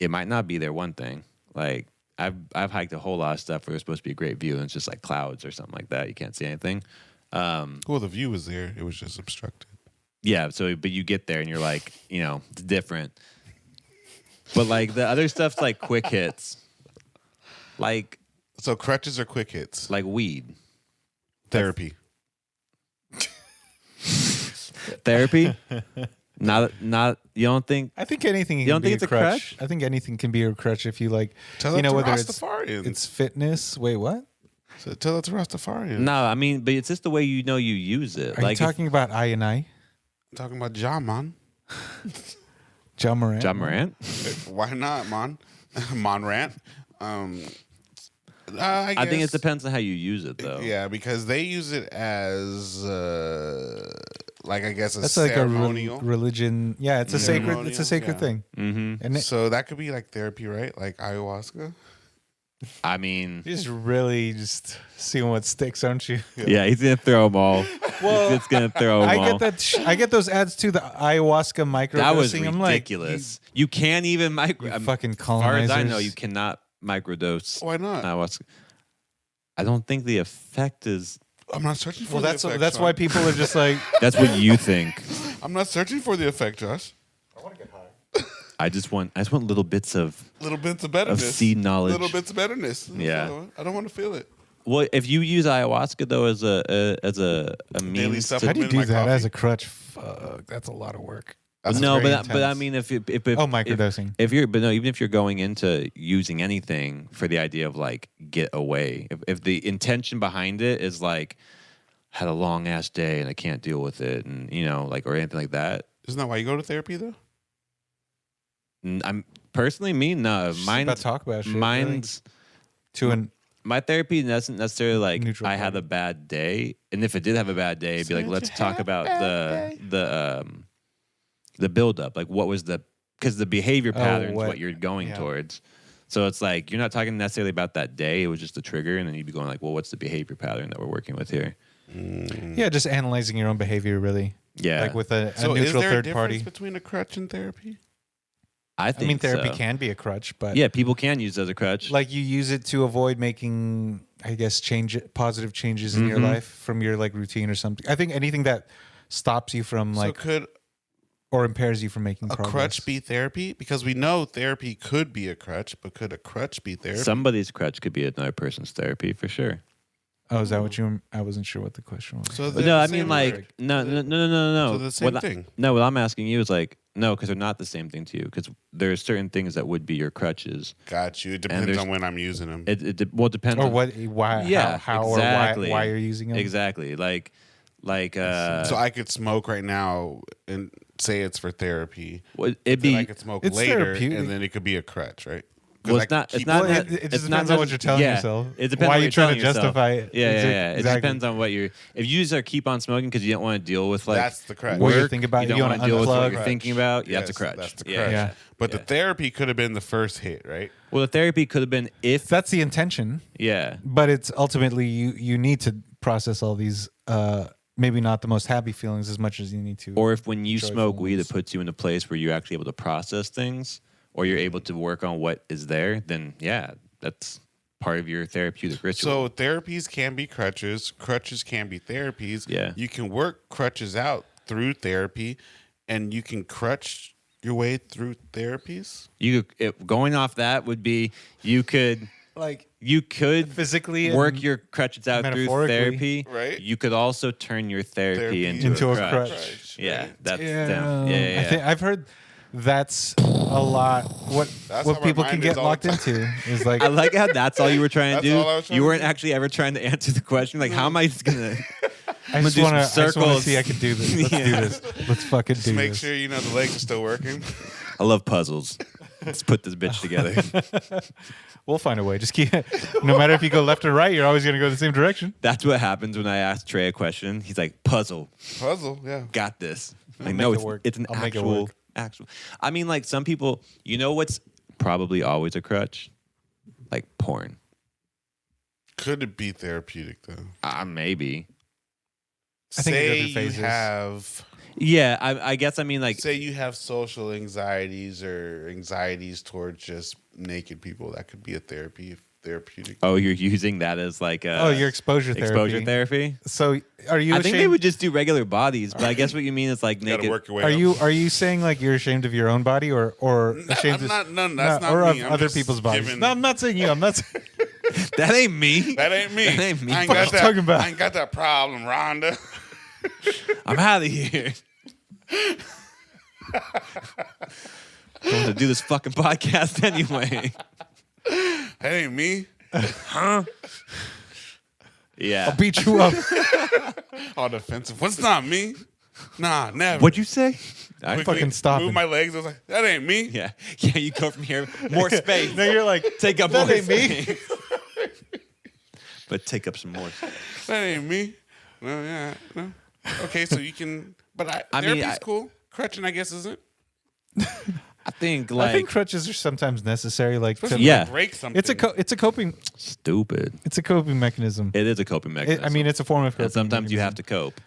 it might not be there. One thing, like I've hiked a whole lot of stuff where there's supposed to be a great view and it's just like clouds or something like that. You can't see anything. Well, the view was there. It was just obstructed. Yeah, so but you get there and you're like, it's different. But like the other stuff's like quick hits. Like So crutches are quick hits. like weed. Therapy. Therapy? not you don't think I think anything. You don't can think be it's a crutch? I think anything can be a crutch if you like. Tell you that know to whether it's Rastafarians. fitness. Wait, what? So tell that to Rastafarians. No, I mean, but it's just the way you use it. Are like you talking about I and I? I'm talking about John, man. John Moran. John Morant? Why not, man? Monrant. I I think guess- it depends on how you use it though. Yeah, because they use it as like I guess a That's like a ceremonial. religion. Yeah, it's a sacred. It's a sacred Yeah. thing. Mm-hmm. And So that could be like therapy, right? Like ayahuasca. I mean, you're just really just seeing what sticks, aren't you? yeah, he's gonna throw them all. Well, he's just gonna throw them I all. get that. I get those ads too. The ayahuasca microdosing. That was I'm like, ridiculous. You can't even micro. you fucking as far as I know, colonizers. you cannot microdose. Why not? Ayahuasca. I don't think the effect is. I'm not searching for Well, the that's effect. that's Sean. why people are just like. That's what you think. I'm not searching for the effect, Josh. I just want little bits of. Little bits of betterness. seed knowledge. Little bits of betterness. That's Yeah. all I want. I don't want to feel it. Well, if you use ayahuasca though as a means supplement. to, How do you in do my that coffee. as a crutch? Fuck, that's a lot of work. That's no, very but I intense. mean, if microdosing. If you're, but no, even if you're going into using anything for the idea of like get away, if the intention behind it is like had a long ass day and I can't deal with it, and like or anything like that. Isn't that why you go to therapy though? I'm personally me no Just about mine's talk about shit. mine's to an My therapy isn't necessarily like Neutral I had a bad day, and if it did have a bad day, it'd be like let's talk about the build up, like what was because the behavior patterns what you're going towards. So it's like you're not talking necessarily about that day; it was just a trigger, and then you'd be going like, well, what's the behavior pattern that we're working with here? Yeah, just analyzing your own behavior, really. Yeah, like with a So neutral is there third a party. difference between a crutch and therapy? I mean, therapy so. can be a crutch, but Yeah, people can use it as a crutch. like you use it to avoid making, I guess, positive changes in your life from your like routine or something. I think anything that stops you from like So could or impairs you from making a progress. crutch be therapy? Because we know therapy could be a crutch, but could a crutch be therapy? Somebody's crutch could be another person's therapy for sure. Oh, is that what you? I wasn't sure what the question was. So No, I mean like no. So the same thing. No, what I'm asking you is like no, because they're not the same thing to you. Because there's certain things that would be your crutches. Got you. It depends on when I'm using them. It depends. Or on, what? Why? Yeah, how exactly. or why you're using them? Exactly. Like. So I could smoke right now and say it's for therapy. It'd Then be. I could smoke it's later, therapeutic. and then it could be a crutch, right? Well, it's not. It's not. Well, it just it's depends not on what you're telling yourself. It depends why on what you're trying to telling yourself. justify it. Yeah. Exactly. It depends on what you're. If you just keep on smoking because you don't want to deal with like That's the crutch. What work, you think about, you don't you want to wanna deal with what unplug. you're thinking about. Yeah, that's a Yes, crutch. That's the Yeah. crutch. Yeah. But the therapy could have been the first hit, right? Well, the therapy could have been if. That's the intention, Yeah. but it's ultimately you need to process all these. Maybe not the most happy feelings as much as you need to. Or if when you joyful smoke weed, ones. it puts you in a place where you're actually able to process things, or you're able to work on what is there. Then yeah, that's part of your therapeutic ritual. So therapies can be crutches. Crutches can be therapies. Yeah. You can work crutches out through therapy, and you can crutch your way through therapies. Going off that would be you could physically work and your crutches out through metaphorically. therapy. Right. You could also turn your therapy into into a a crutch. crutch. Yeah, right? that's I think I've heard that's a lot. That's What how my people mind can is get all the locked into is like I like how that's all you were trying to That's do. all I was trying You to weren't do. actually ever trying to answer the question. Like, how am I just gonna? I just do some want to circles. see I can do this. Let's do this. Let's fucking Just do make this. sure you know the legs are still working. I love puzzles. Let's put this bitch together. We'll find a way. Just keep. No matter if you go left or right, you're always going to go the same direction. That's what happens when I ask Trey a question. He's like, puzzle, Puzzle, yeah. got this. Like, make no, it it's, work. it's an I'll make it actual, work. actual. I mean, like some people, you know what's probably always a crutch? Like porn. Could it be therapeutic though? Maybe. I think it Say goes through you phases. have Yeah, I guess. I mean, like, say you have social anxieties or anxieties towards just naked people. That could be a therapeutic. oh, you're using that as like Your exposure therapy. exposure therapy. So, are you I ashamed? think they would just do regular bodies, but I guess what you mean is like You got naked. to work your way. Are up. you saying like you're ashamed of your own body or ashamed I'm of, not. No, that's not or me. of I'm other just people's bodies? giving- No, I'm not saying you. I'm not. That ain't me. That ain't me. That ain't me. I ain't What got you that. talking about? I ain't got that problem, Rhonda. I'm out of here. I'm going to do this fucking podcast anyway. That ain't me. Yeah. I'll beat you up. All defensive. What's not me? Nah, never. What'd you say? I Quickly fucking stop Move him. my legs. I was like, that ain't me. Yeah. Yeah, you go from here. More space. No, you're like Take up that more ain't me. space. But take up some more space. That ain't me. No, yeah, no. Okay, so you can. But I mean, therapy's cool. Crutching, I guess, isn't. I think I like think crutches are sometimes necessary. Like to, Especially Yeah. to break something. it's a coping stupid. mechanism. It is a coping mechanism. I mean, it's a form of coping. and sometimes you mechanism. have to cope.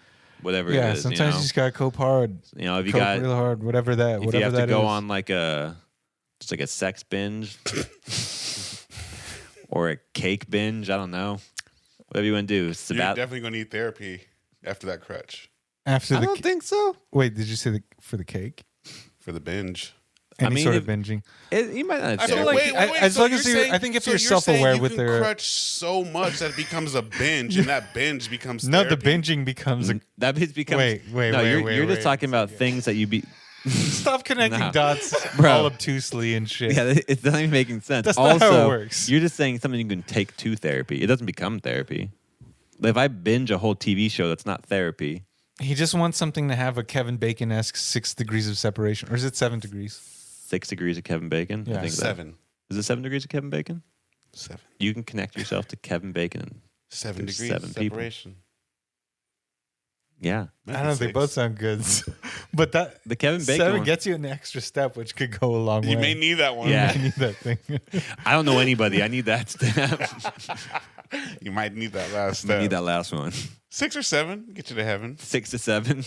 Whatever Yeah, it is. sometimes you just gotta cope hard. you know, if you Cope got real hard. Whatever that. if Whatever you have that to go is. on like just like a sex binge or a cake binge, I don't know. Whatever you want to do. It's You're about definitely gonna need therapy after that crutch After I the don't think so. wait, did you say for the cake? for the binge. Any mean, sort of if- binging. You might not. I say feel that. like- as long as you're- I think if you're self-aware you with can their- crutch so much that it becomes a binge, and that binge becomes No, the therapy. binging becomes a. that bitch becomes. Wait, No, you're wait, just talking about things that you be. Stop connecting No. dots Bro. all obtusely and shit. Yeah, it's not even making sense. That's also, not how it works. You're just saying something you can take to therapy. It doesn't become therapy. If I binge a whole TV show, that's not therapy. He just wants something to have a Kevin Bacon-esque 6 degrees of separation, or is it 7 degrees? 6 degrees of Kevin Bacon. Yeah, I think 7. Is it 7 degrees of Kevin Bacon? 7. You can connect yourself to Kevin Bacon. And 7 There's degrees 7 people. separation. yeah, I don't know. They 6. both sound good, but that the Kevin Bacon 7 one, gets you an extra step, which could go a long way. You may need that one. Yeah. You need that thing. I don't know anybody. I need that step. You might need that last I step. need that last one. 6 or 7 get you to heaven. 6 to 7.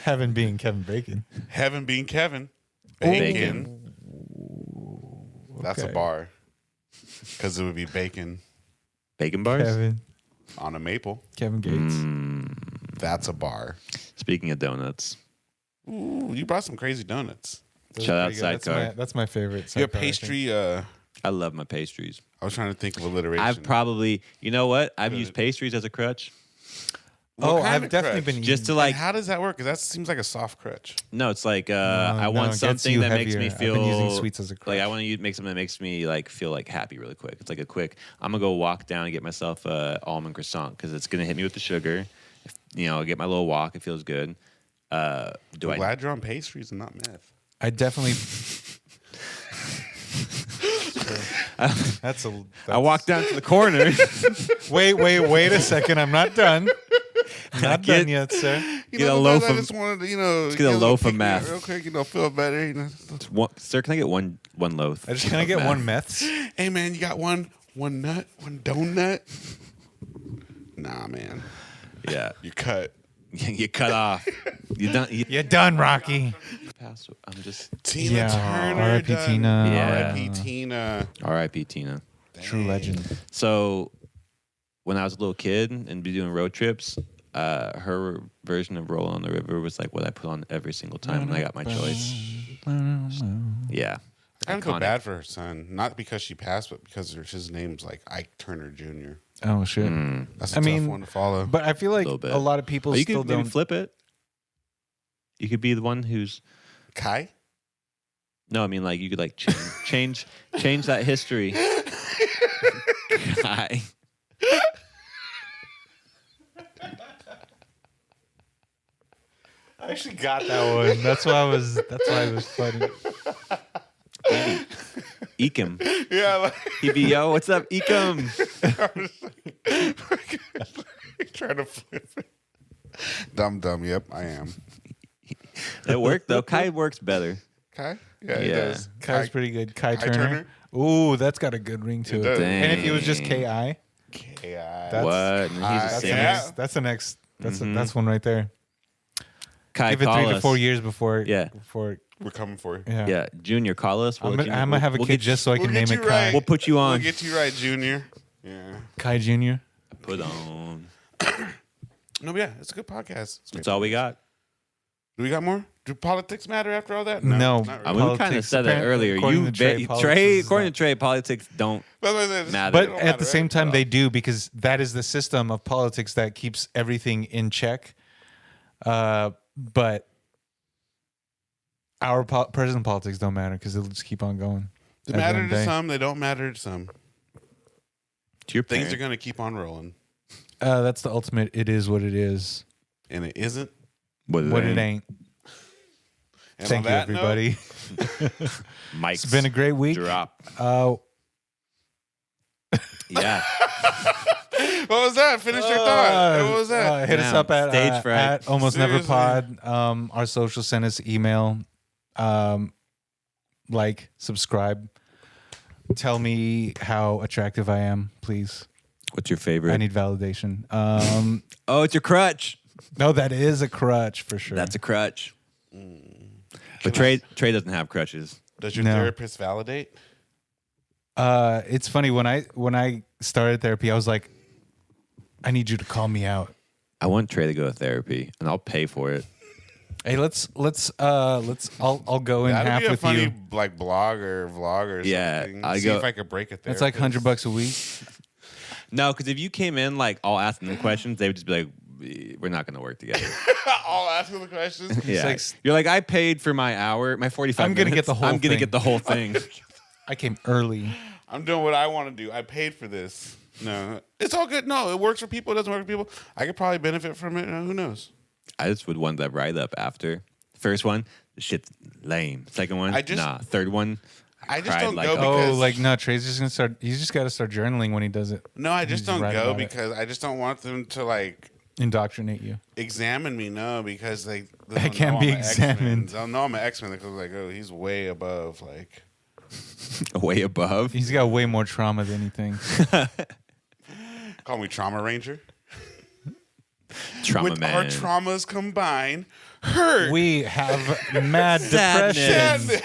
Heaven being Kevin Bacon. Heaven being Kevin. Bacon. That's a Okay. bar. Because it would be bacon Bacon bars. on a maple. Kevin Gates. That's a bar. Speaking of donuts, Ooh, you brought some crazy donuts. Those shout are out pretty good. Sidecar. That's my favorite. Your Sidecar, I think. pastry, I love my pastries. I was trying to think of alliteration. I've probably, you know what? I've Good. used pastries as a crutch. What Oh, kind I've of definitely crutch? been Just to eating- like, And how does that work? Because that seems like a soft crutch. no, it's like I No, want it gets something you that makes heavier. me I've feel been using sweets as a like crutch. I want to make something that makes me like feel like happy really quick. It's like a quick. I'm gonna go walk down and get myself a almond croissant because it's gonna hit me with the sugar. I get my little walk. It feels good. I'm glad you're on pastries and not meth. I definitely. That's a. I walk down to the corner. Wait a second. I'm not done. Not Get- done yet, sir. You Get a know, loaf sometimes I of- just wanted to, get a little loaf of pick me up meth. real quick, feel better. Sir, can I get one loaf? I just can I get of one meth? meths? Hey man, you got one nut, one donut? Nah, man, Yeah, you cut. you cut off. You done? You're done, Rocky. I'm just Tina Yeah, Turner, R.I.P. done. Tina. Yeah. R.I.P. Tina. R.I.P. Tina. True legend. So when I was a little kid and be doing road trips, her version of "Rolling on the River" was like what I put on every single time when I got my choice. Yeah, I kind of feel Iconic. bad for her son, not because she passed, but because his name's like Ike Turner Jr. Oh shit. That's a I tough mean, one to follow. But I feel like Little bit. a lot of people you still could maybe don't. flip it. You could be the one who's Kai? no. I mean, like you could like change that history. Guy. I actually got that one. That's why it was funny. Ekum. Yeah, like, EBO, what's up, Ekum? trying to flip it. Dumb. Yep, I am. It worked though. Kai works better. Kai? Yeah, it Yeah. does. Kai's pretty good. Kai Kai Turner. Turner? Ooh, that's got a good ring to It it. does. And if it was just Dang. K.I., K.I. That's- What? And he's a That's singer. yeah. that's the next. That's Mhm. that's one right there. Kai, Give it call 3 to us. 4 years before. Yeah. Before. We're coming for you. Yeah. Yeah, Junior, call us. I'm let you know. gonna have a We'll kid get just so I we'll can get name you it Kai. right. We'll put you We'll on. get you right, Junior. Yeah. Kai Jr. Put on. No, but yeah, it's a good podcast. It's That's all we got. Do we got more? Do politics matter after all that? No. not I really. mean, we kind of Politics, said that apparently, earlier. according You to Trey, politics is according to Trey, politics don't. They Matter. But don't at matter, the same right? time, At they all. do because that is the system of politics that keeps everything in check. But our present politics don't matter because it'll just keep on going. They at the matter end of to the day. some. They don't matter to some. To your Things parents. are going to keep on rolling. That's the ultimate. It is what it is. And it isn't. What It ain't. And Thank on you, that note, everybody. Mike's It's been a great week. drop. Yeah. What was that? Finish your thought. What was that? Hit us Damn, up stage fright. at Almost Never Seriously. Pod. Our social, send us email. Like, subscribe. Tell me how attractive I am, please. What's your favorite? I need validation. Oh, it's your crutch. No, that is a crutch for sure. That's a crutch. But Trey doesn't have crutches. Does your No. therapist validate? It's funny when I started therapy, I was like, I need you to call me out. I want Trey to go to therapy, and I'll pay for it. Hey, I'll go in That'd half be a with funny you. like blog or vlog or Yeah, something. I See go- if I could break it there. It's like $100 a week. No, because if you came in like all asking them questions, they would just be like, "We're not going to work together." I'll ask you the questions. Yeah, like- you're like, I paid for my hour, my 45. I'm gonna get minutes. the whole I'm gonna thing. get the whole thing. I came early. I'm doing what I want to do. I paid for this. No, it's all good. No, it works for people. It doesn't work for people. I could probably benefit from it. Who knows? I just would want that write up after. First one, the shit's lame. Second one, I just- nah. Third one, I just cried don't like go a- because no, Trey's just gonna start. He's just got to start journaling when he does it. no, I just He's don't right go about it. because I just don't want them to like Indoctrinate you. examine me. No, because they I can't be examined. They'll know I'm an X-Men because like, oh, he's way above. Like, Way above. He's got way more trauma than he thinks. call me Trauma Ranger. Trauma With man. our traumas combined, hurt, We have mad depression. sadness,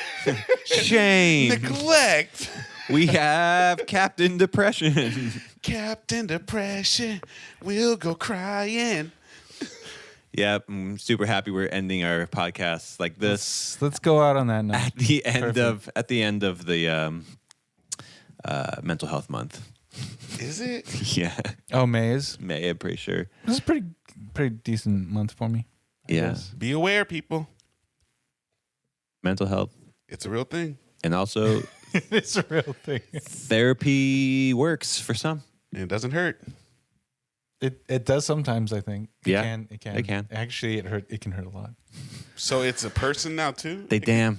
Shame. neglect, We have Captain Depression. Captain Depression. We'll go crying. Yep, I'm super happy we're ending our podcast like this Let's go out on that note. at the end Perfect. of the mental health month. Is it? Yeah, Oh, Maze. May, I'm pretty sure. This is pretty decent month for me. I Yeah, guess. Be aware, people. mental health, It's a real thing. and also It's a real thing. therapy works for some. And it doesn't hurt. It does sometimes, I think. Yeah, It can. it can. Actually, it can hurt a lot. So it's a person now too? They damn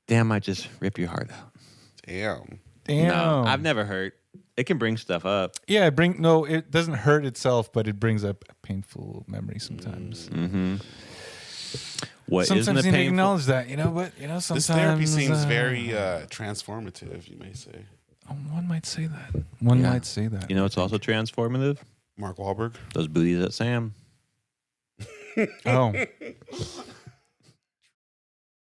might just rip your heart out. Damn. Damn. No, I've never hurt. It can bring stuff up. Yeah, it doesn't hurt itself, but it brings up a painful memory sometimes. Mm-hmm. What Sometimes isn't you a need to painful? acknowledge that, but sometimes This therapy seems very transformative, you may say. one might say that. One Yeah. might say that. You know, it's also transformative. Mark Wahlberg. Those booties at Sam. Oh,